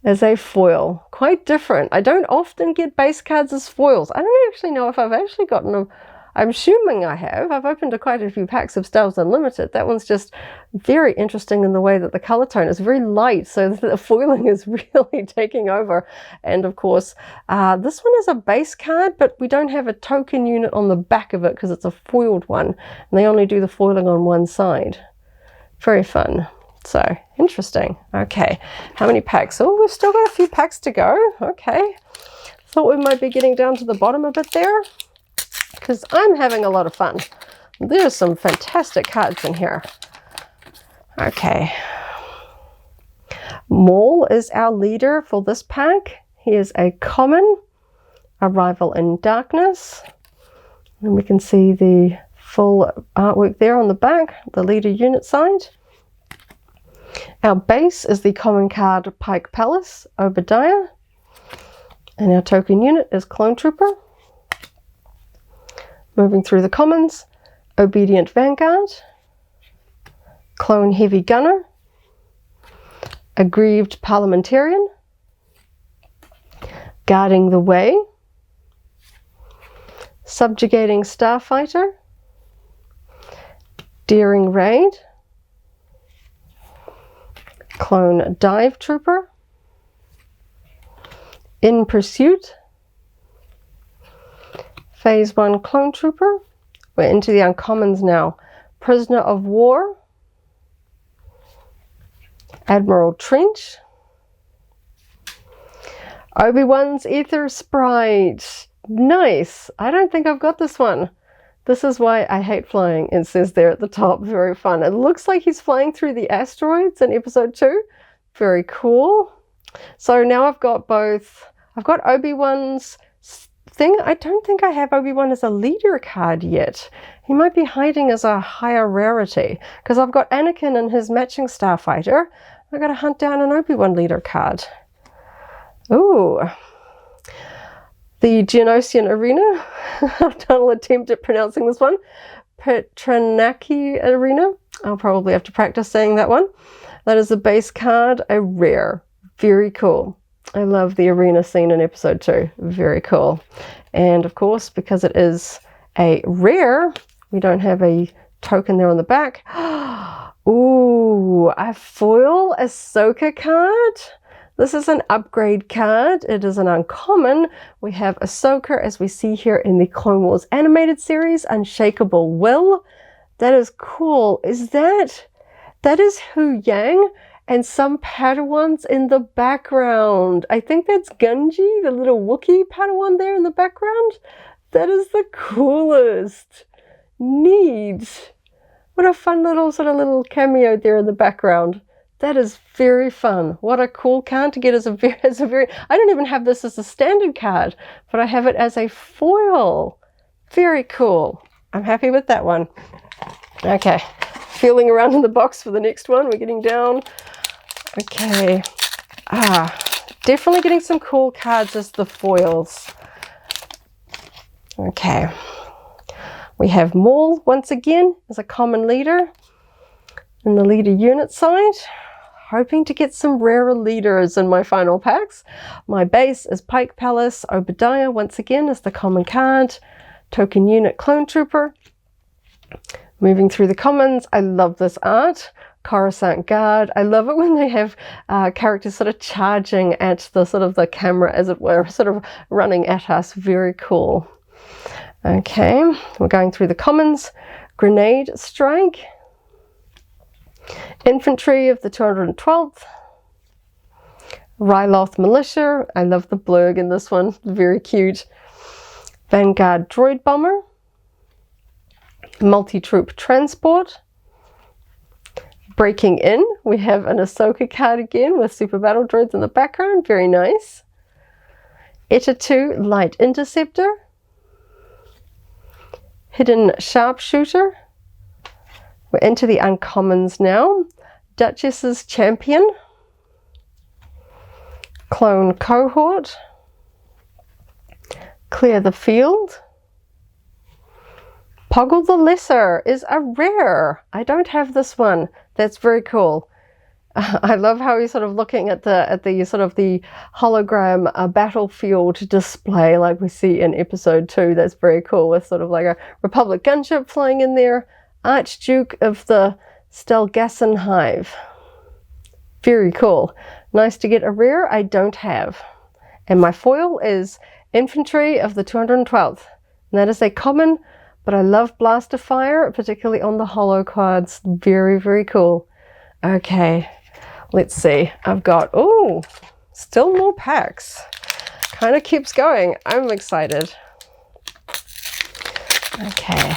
as a foil. Quite different. I don't often get base cards as foils. I don't actually know if I've actually gotten them. I'm assuming I have. I've opened quite a few packs of Star Wars Unlimited. That one's just very interesting in the way that the color tone is very light, so the foiling is really taking over. And of course, this one is a base card, but we don't have a token unit on the back of it because it's a foiled one, and they only do the foiling on one side. Very fun. So, interesting. Okay, how many packs? Oh, we've still got a few packs to go. Okay. Thought we might be getting down to the bottom a bit there, because I'm having a lot of fun. There's some fantastic cards in here. Okay. Maul is our leader for this pack. He is a common, Arrival in Darkness. And we can see the full artwork there on the back, the leader unit side. Our base is the common card Pike Palace, Obadiah. And our token unit is Clone Trooper. Moving through the commons, Obedient Vanguard, Clone Heavy Gunner, Aggrieved Parliamentarian, Guarding the Way, Subjugating Starfighter, Daring Raid, Clone Dive Trooper, In Pursuit, Phase 1 Clone Trooper. We're into the uncommons now. Prisoner of War, Admiral Trench, Obi-Wan's Ether Sprite. Nice. I don't think I've got this one. This is why I hate flying. It says there at the top. Very fun. It looks like he's flying through the asteroids in episode 2. Very cool. So now I've got both. I've got Obi-Wan's thing. I don't think I have Obi-Wan as a leader card yet. He might be hiding as a higher rarity, because I've got Anakin and his matching starfighter. I've got to hunt down an Obi-Wan leader card. Ooh. The Geonosian Arena. I've done an attempt at pronouncing this one. Petranaki Arena. I'll probably have to practice saying that one. That is a base card, a rare. Very cool. I love the arena scene in episode 2. Very cool. And of course, because it is a rare, we don't have a token there on the back. Ooh, a foil Ahsoka card. This is an upgrade card. It is an uncommon. We have Ahsoka, as we see here in the Clone Wars animated series, Unshakable Will. That is cool. That is Hu Yang and some Padawans in the background. I think that's Gunji, the little Wookiee Padawan there in the background. That is the coolest. Neat. What a fun little cameo there in the background. That is very fun. What a cool card to get as a very, I don't even have this as a standard card, but I have it as a foil. Very cool. I'm happy with that one. Okay, feeling around in the box for the next one. We're getting down. Okay. Definitely getting some cool cards as the foils. Okay. We have Maul once again as a common leader in the leader unit side. Hoping to get some rarer leaders in my final packs. My base is Pike Palace. Obadiah once again is the common card. Token unit Clone Trooper. Moving through the commons, I love this art. Coruscant Guard. I love it when they have characters sort of charging at the camera, as it were, sort of running at us. Very cool. Okay, we're going through the commons. Grenade Strike. Infantry of the 212th. Ryloth Militia. I love the blurg in this one. Very cute. Vanguard Droid Bomber. Multi-Troop Transport. Breaking In. We have an Ahsoka card again with Super Battle Droids in the background. Very nice. Eta 2 Light Interceptor. Hidden Sharpshooter. We're into the uncommons now. Duchess's Champion. Clone Cohort. Clear the Field. Poggle the Lesser is a rare. I don't have this one. That's very cool. I love how he's sort of looking at the hologram battlefield display like we see in episode 2. That's very cool, with sort of like a Republic gunship flying in there. Archduke of the Stelgasson Hive. Very cool. Nice to get a rare I don't have. And my foil is Infantry of the 212th. And that is a common, but I love Blaster Fire, particularly on the holo cards. Very, very cool. Okay, let's see. I've got, still more packs. Kind of keeps going. I'm excited. Okay.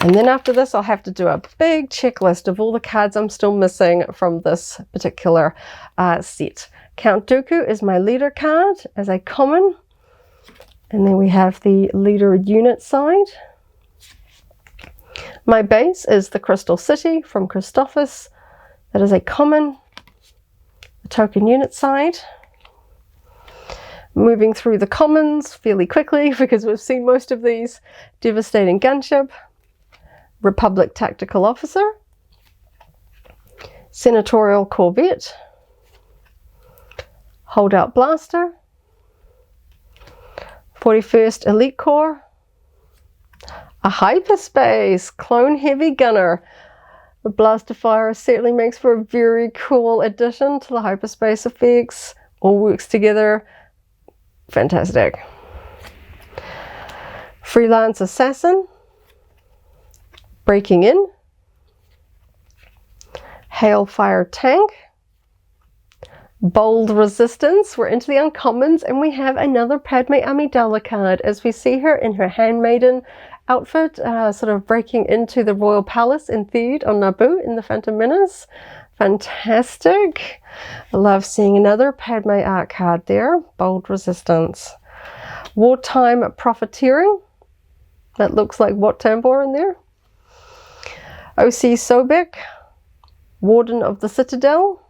And then after this, I'll have to do a big checklist of all the cards I'm still missing from this particular set. Count Dooku is my leader card as a common. And then we have the leader unit side. My base is the Crystal City from Christophus. That is a common. The token unit side. Moving through the commons fairly quickly because we've seen most of these. Devastating Gunship. Republic Tactical Officer. Senatorial Corvette. Holdout Blaster. 41st Elite Corps. A Hyperspace Clone Heavy Gunner. The Blaster Fire certainly makes for a very cool addition to the hyperspace effects. All works together. Fantastic. Freelance Assassin. Breaking In. Hailfire Tank. Bold Resistance. We're into the uncommons and we have another Padme Amidala card as we see her in her handmaiden outfit, sort of breaking into the royal palace in Theed on Naboo in the Phantom Menace. Fantastic. I love seeing another Padme art card there. Bold Resistance. Wartime Profiteering. That looks like Wat Tambor in there. O.C. Sobek. Warden of the Citadel.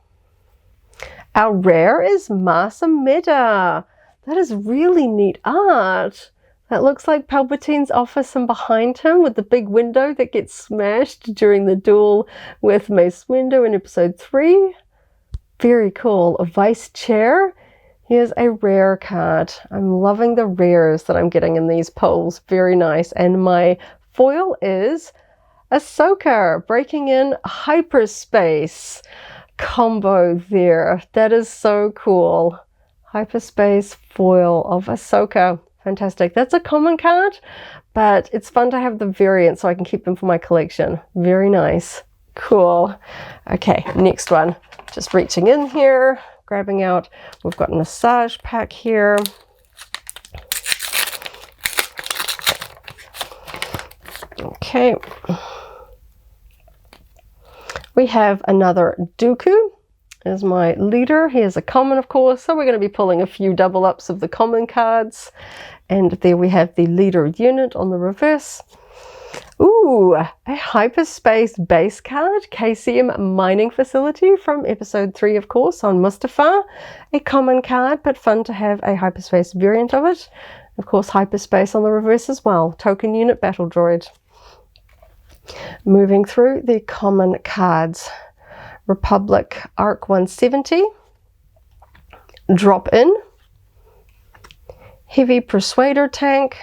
Our rare is Masa Meda. That is really neat art. That looks like Palpatine's office, and behind him with the big window that gets smashed during the duel with Mace Windu in episode 3. Very cool. A vice chair. Here's a rare card. I'm loving the rares that I'm getting in these polls. Very nice. And my foil is Ahsoka breaking in hyperspace combo there. That is so cool. Hyperspace foil of Ahsoka. Fantastic. That's a common card, but it's fun to have the variant so I can keep them for my collection. Very nice. Cool. Okay, next one. Just reaching in here, grabbing out. We've got an massage pack here. Okay. We have another Dooku as my leader. Here's a common, of course, so we're going to be pulling a few double ups of the common cards. And there we have the leader unit on the reverse. Ooh, a hyperspace base card, KCM mining facility from episode 3, of course, on Mustafar. A common card, but fun to have a hyperspace variant of it. Of course, hyperspace on the reverse as well. Token unit battle droid. Moving through the common cards. Republic Arc 170. Drop in. Heavy Persuader tank.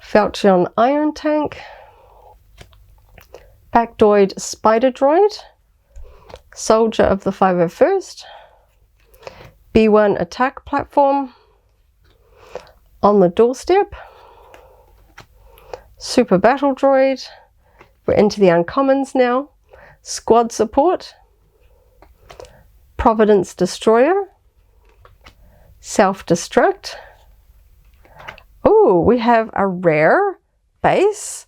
Falchion Iron tank. Factoid Spider droid. Soldier of the 501st. B1 attack platform. On the doorstep. Super battle droid. We're into the uncommons now. Squad support. Providence Destroyer. Self-destruct. Oh, we have a rare base.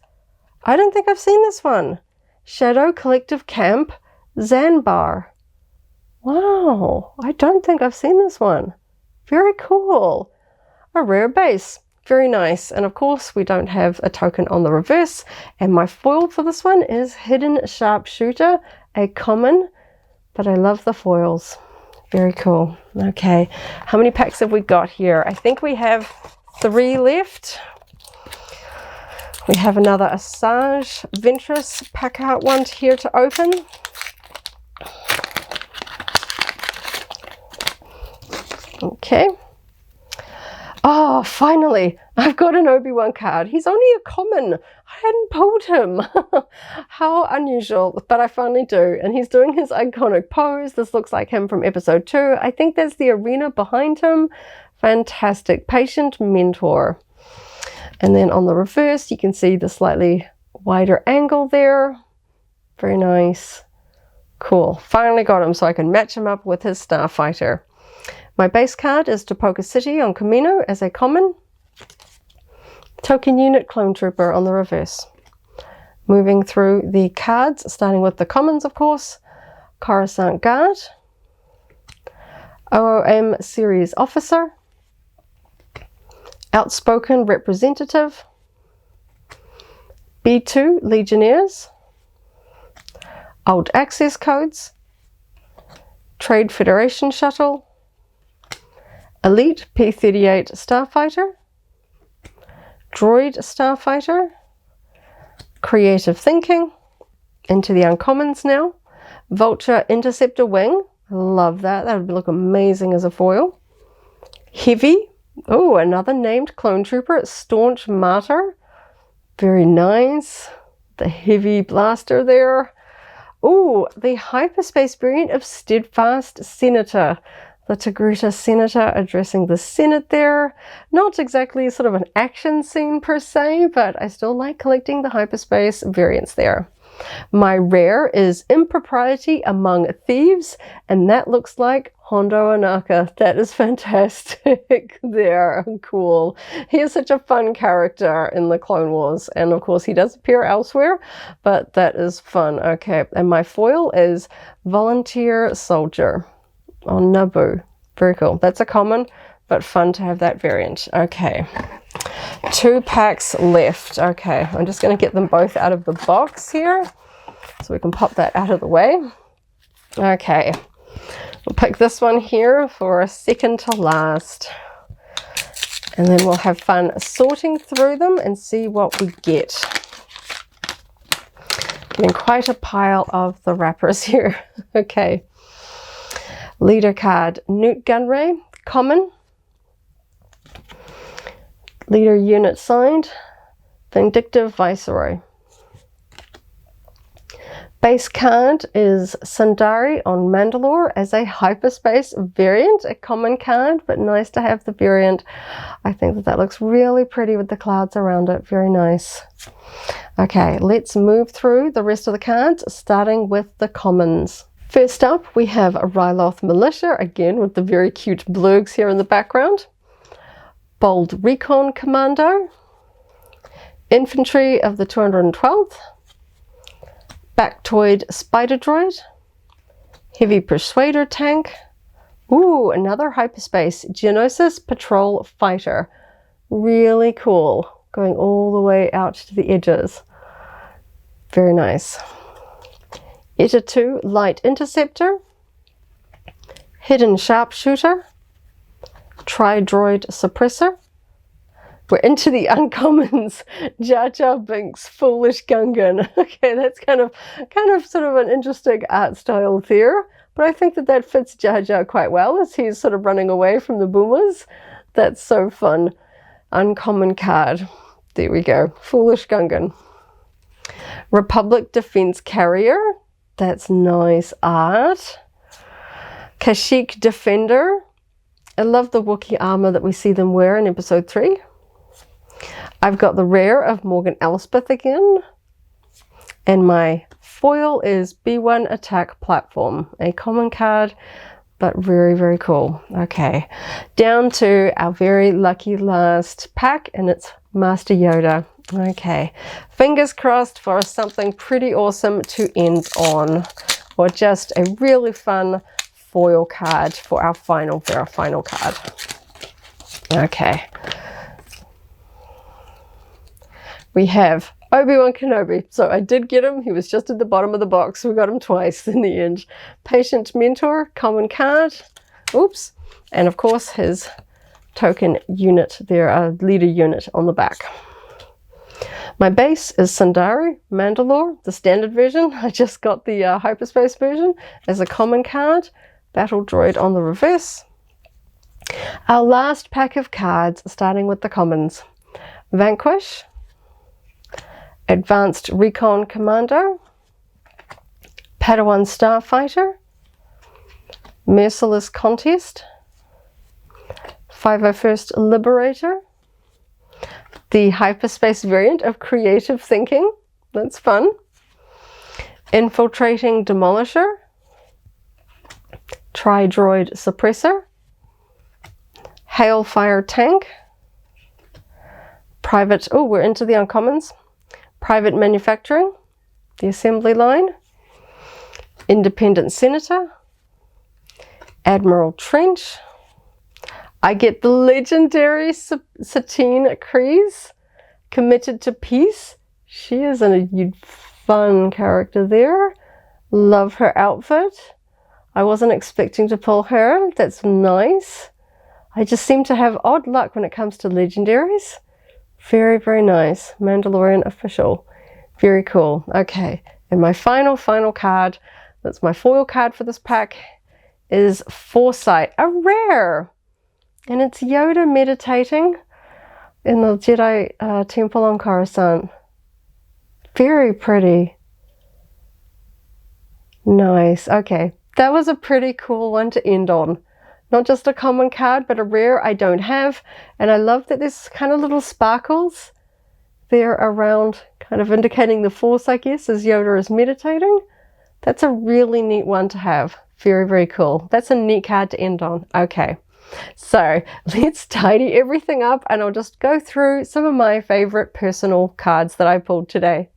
I don't think I've seen this one. Shadow Collective Camp Zanbar. Wow, I don't think I've seen this one. Very cool. A rare base. Very nice. And of course, we don't have a token on the reverse. And my foil for this one is Hidden Sharpshooter, a common, but I love the foils. Very cool. Okay, how many packs have we got here? I think we have 3 left. We have another Asajj Ventress pack out one here to open. Okay. Oh, finally, I've got an Obi-Wan card. He's only a common. I hadn't pulled him. How unusual, but I finally do. And he's doing his iconic pose. This looks like him from episode 2. I think there's the arena behind him. Fantastic. Patient Mentor. And then on the reverse, you can see the slightly wider angle there. Very nice. Cool. Finally got him so I can match him up with his Starfighter. My base card is Topoka City on Kamino as a common. Token unit Clone Trooper on the reverse. Moving through the cards, starting with the commons, of course. Coruscant Guard. OOM Series Officer. Outspoken Representative. B2 Legionnaires. Old Access Codes. Trade Federation Shuttle. Elite P-38 Starfighter. Droid Starfighter. Creative Thinking. Into the uncommons now. Vulture Interceptor Wing. I love that. That would look amazing as a foil. Heavy. Oh, another named Clone Trooper. Staunch Martyr. Very nice. The heavy blaster there. Oh, the hyperspace variant of Steadfast Senator. The Togruta Senator addressing the Senate there. Not exactly sort of an action scene per se, but I still like collecting the hyperspace variants there. My rare is Impropriety Among Thieves, and that looks like Hondo Ohnaka. That is fantastic there. Cool. He is such a fun character in the Clone Wars, and of course he does appear elsewhere, but that is fun. Okay, and my foil is Volunteer Soldier on Naboo. Very cool. That's a common, but fun to have that variant. Okay, 2 packs left. Okay, I'm just going to get them both out of the box here so we can pop that out of the way. Okay, we'll pick this one here for second to last, and then we'll have fun sorting through them and see what we get. Getting quite a pile of the wrappers here. Okay. Leader card, Newt Gunray, common. Leader unit signed, Vindictive Viceroy. Base card is Sundari on Mandalore as a hyperspace variant, a common card, but nice to have the variant. I think that that looks really pretty with the clouds around it. Very nice. Okay, let's move through the rest of the cards, starting with the commons. First up, we have a Ryloth Militia, again with the very cute blurgs here in the background. Bold Recon Commando. Infantry of the 212th. Bactoid Spider Droid, Heavy Persuader Tank, ooh, another hyperspace, Geonosis Patrol Fighter, really cool, going all the way out to the edges, very nice. Eta 2 Light Interceptor, Hidden Sharpshooter, Tri-Droid Suppressor. We're into the uncommons. Jar Jar Binks, Foolish Gungan. Okay, that's kind of sort of an interesting art style there, but I think that that fits Jar Jar quite well as he's sort of running away from the boomers. That's so fun. Uncommon card. There we go. Foolish Gungan. Republic Defense Carrier. That's nice art. Kashyyyk Defender. I love the Wookiee armor that we see them wear in episode 3. I've got the rare of Morgan Elspeth again, and my foil is B1 Attack Platform, a common card, but very, very cool. Okay, down to our very lucky last pack, and it's Master Yoda. Okay, fingers crossed for something pretty awesome to end on, or just a really fun foil card for our final card. Okay. We have Obi-Wan Kenobi. So I did get him. He was just at the bottom of the box. We got him twice in the end. Patient Mentor, common card. Oops. And of course his token unit there, a leader unit on the back. My base is Sundari, Mandalore, the standard version. I just got the hyperspace version as a common card. Battle Droid on the reverse. Our last pack of cards, starting with the commons. Vanquish. Advanced Recon Commando, Padawan Starfighter, Merciless Contest, 501st Liberator, the hyperspace variant of Creative Thinking, that's fun, Infiltrating Demolisher, Tri-Droid Suppressor, Hailfire Tank, Private, oh, we're into the uncommons. Private Manufacturing, the assembly line, Independent Senator, Admiral Trench. I get the legendary Satine Kryze, Committed to Peace. She is a fun character there. Love her outfit. I wasn't expecting to pull her. That's nice. I just seem to have odd luck when it comes to legendaries. Very, very nice. Mandalorian official. Very cool. Okay, and my final card, that's my foil card for this pack, is Foresight, a rare. And it's Yoda meditating in the Jedi temple on Coruscant. Very pretty. Nice. Okay, that was a pretty cool one to end on. Not just a common card, but a rare I don't have. And I love that there's kind of little sparkles there around, kind of indicating the Force, I guess, as Yoda is meditating. That's a really neat one to have. Very, very cool. That's a neat card to end on. Okay, so let's tidy everything up and I'll just go through some of my favorite personal cards that I pulled today.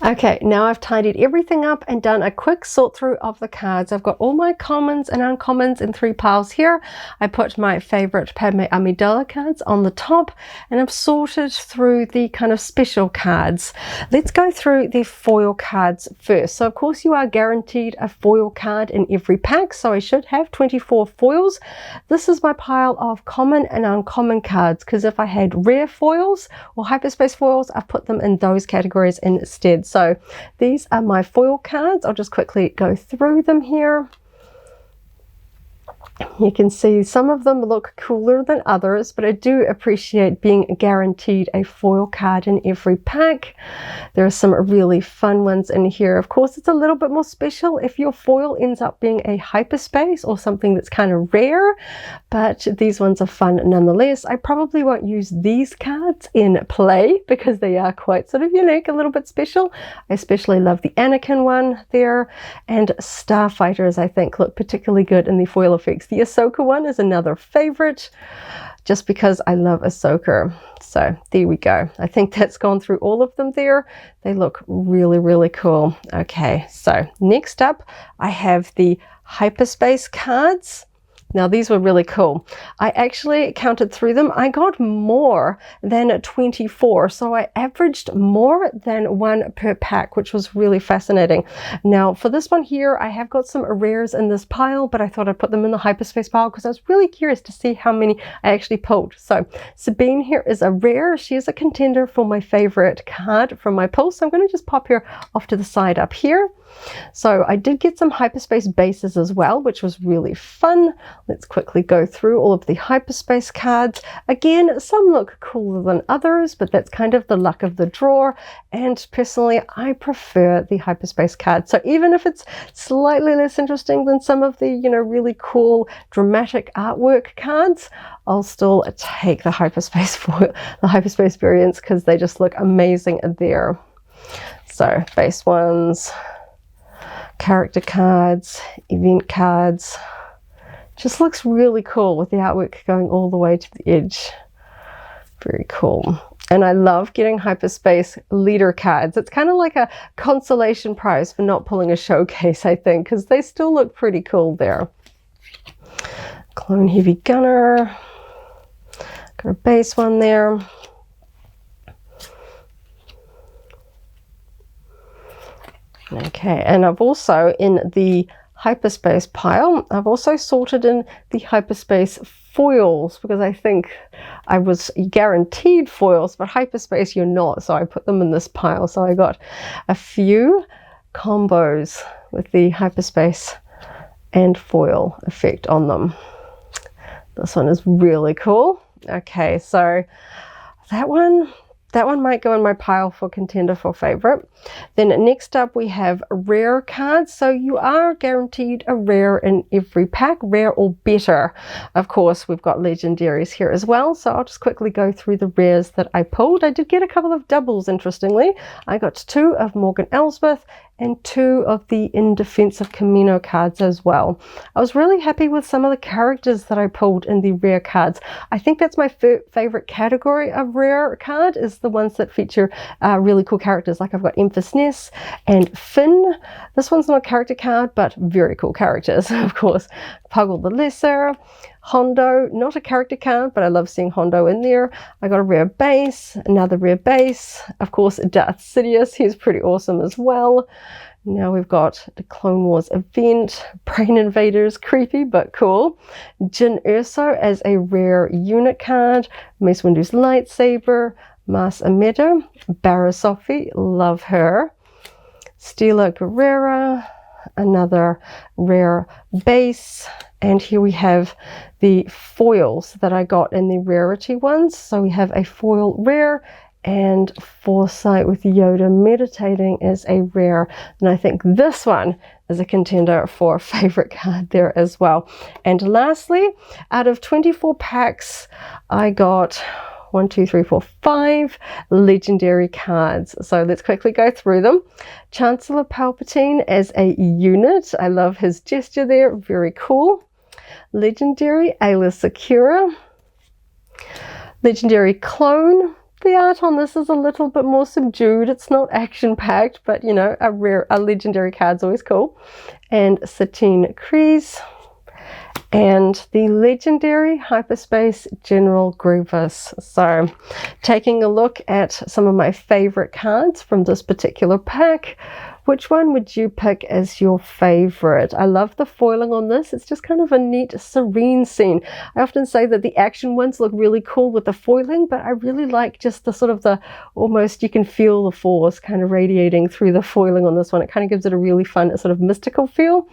Okay, now I've tidied everything up and done a quick sort through of the cards. I've got all my commons and uncommons in 3 piles here. I put my favorite Padme Amidala cards on the top and I've sorted through the kind of special cards. Let's go through the foil cards first. So of course you are guaranteed a foil card in every pack, so I should have 24 foils. This is my pile of common and uncommon cards because if I had rare foils or hyperspace foils, I've put them in those categories instead. So these are my foil cards. I'll just quickly go through them here. You can see some of them look cooler than others, but I do appreciate being guaranteed a foil card in every pack. There are some really fun ones in here. Of course, it's a little bit more special if your foil ends up being a hyperspace or something that's kind of rare, but these ones are fun nonetheless. I probably won't use these cards in play because they are quite sort of unique, a little bit special. I especially love the Anakin one there, and Starfighters I think look particularly good in the foil effects. The Ahsoka one is another favorite, just because I love Ahsoka. So there we go. I think that's gone through all of them there. They look really, really cool. Okay, so next up I have the hyperspace cards. Now these were really cool. I actually counted through them. I got more than 24, so I averaged more than one per pack, which was really fascinating. Now for this one here, I have got some rares in this pile, but I thought I'd put them in the hyperspace pile because I was really curious to see how many I actually pulled. So Sabine here is a rare. She is a contender for my favorite card from my pull, so I'm going to just pop her off to the side up here. So I did get some hyperspace bases as well, which was really fun. Let's quickly go through all of the hyperspace cards. Again, some look cooler than others, but that's kind of the luck of the draw. And personally, I prefer the hyperspace cards. So even if it's slightly less interesting than some of the, really cool dramatic artwork cards, I'll still take the hyperspace variants because they just look amazing there. So base ones, character cards, event cards. Just looks really cool with the artwork going all the way to the edge. Very cool. And I love getting hyperspace leader cards. It's kind of like a consolation prize for not pulling a showcase, I think, because they still look pretty cool there. Clone Heavy Gunner. Got a base one there. Okay, and I've also, in the hyperspace pile, I've also sorted in the hyperspace foils because I think I was guaranteed foils, but hyperspace you're not, so I put them in this pile. So I got a few combos with the hyperspace and foil effect on them. This one is really cool. Okay, so that one might go in my pile for contender for favorite. Then next up we have rare cards. So you are guaranteed a rare in every pack, rare or better. Of course, we've got legendaries here as well. So I'll just quickly go through the rares that I pulled. I did get a couple of doubles, interestingly. I got 2 of Morgan Elsbeth and 2 of the In Defense of Camino cards as well. I was really happy with some of the characters that I pulled in the rare cards. I think that's my favorite category of rare card, is the ones that feature really cool characters. Like I've got Emphas Ness and Finn. This one's not a character card, but very cool characters, of course. Puggle the Lesser, Hondo, not a character card, but I love seeing Hondo in there. I got a rare base, another rare base. Of course, Darth Sidious, he's pretty awesome as well. Now we've got the Clone Wars event, Brain Invaders, creepy but cool. Jyn Erso as a rare unit card, Mace Windu's lightsaber, Mas Amedda, Barra Sophie, love her. Stila Guerrera, another rare base. And here we have the foils that I got in the rarity ones. So we have a foil rare and Foresight with Yoda meditating as a rare. And I think this one is a contender for a favorite card there as well. And lastly, out of 24 packs, I got 5 legendary cards. So let's quickly go through them. Chancellor Palpatine as a unit. I love his gesture there. Very cool. Legendary Ayla Secura. Legendary Clone. The art on this is a little bit more subdued. It's not action-packed, but a legendary card's always cool. And Satine Kryze. And the legendary hyperspace General Grievous. So taking a look at some of my favorite cards from this particular pack, Which one would you pick as your favorite? I love the foiling on this. It's just kind of a neat, serene scene. I often say that the action ones look really cool with the foiling, but I really like just the sort of the, almost you can feel the force kind of radiating through the foiling on this one. It kind of gives it a really fun, sort of mystical feel.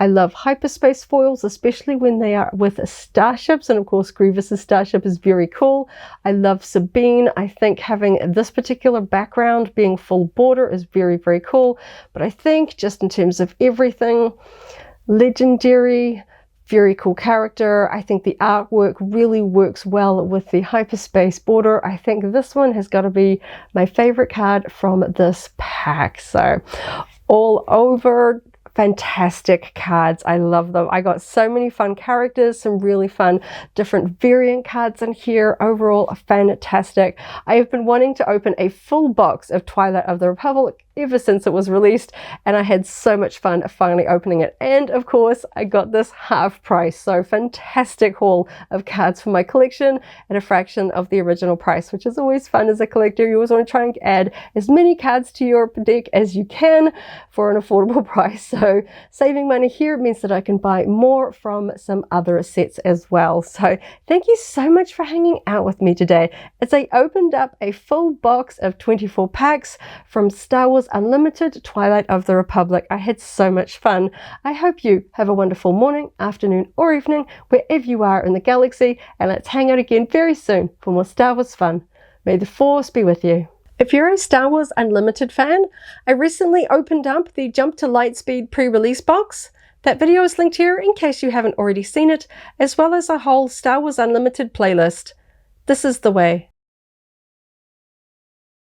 I love hyperspace foils, especially when they are with starships, and of course Grievous's starship is very cool. I love Sabine. I think having this particular background being full border is very, very cool. But I think just in terms of everything, legendary, very cool character. I think the artwork really works well with the hyperspace border. I think this one has got to be my favorite card from this pack. So all over, fantastic cards. I love them. I got so many fun characters, some really fun different variant cards in here. Overall, fantastic. I have been wanting to open a full box of Twilight of the Republic ever since it was released, and I had so much fun finally opening it. And of course, I got this half price. So fantastic haul of cards for my collection at a fraction of the original price, which is always fun as a collector. You always want to try and add as many cards to your deck as you can for an affordable price. So saving money here means that I can buy more from some other sets as well. So thank you so much for hanging out with me today as I opened up a full box of 24 packs from Star Wars Unlimited Twilight of the Republic. I had so much fun. I hope you have a wonderful morning, afternoon, or evening wherever you are in the galaxy, and let's hang out again very soon for more Star Wars fun. May the Force be with you. If you're a Star Wars Unlimited fan, I recently opened up the Jump to Lightspeed pre-release box. That video is linked here in case you haven't already seen it, as well as a whole Star Wars Unlimited playlist. This is the way.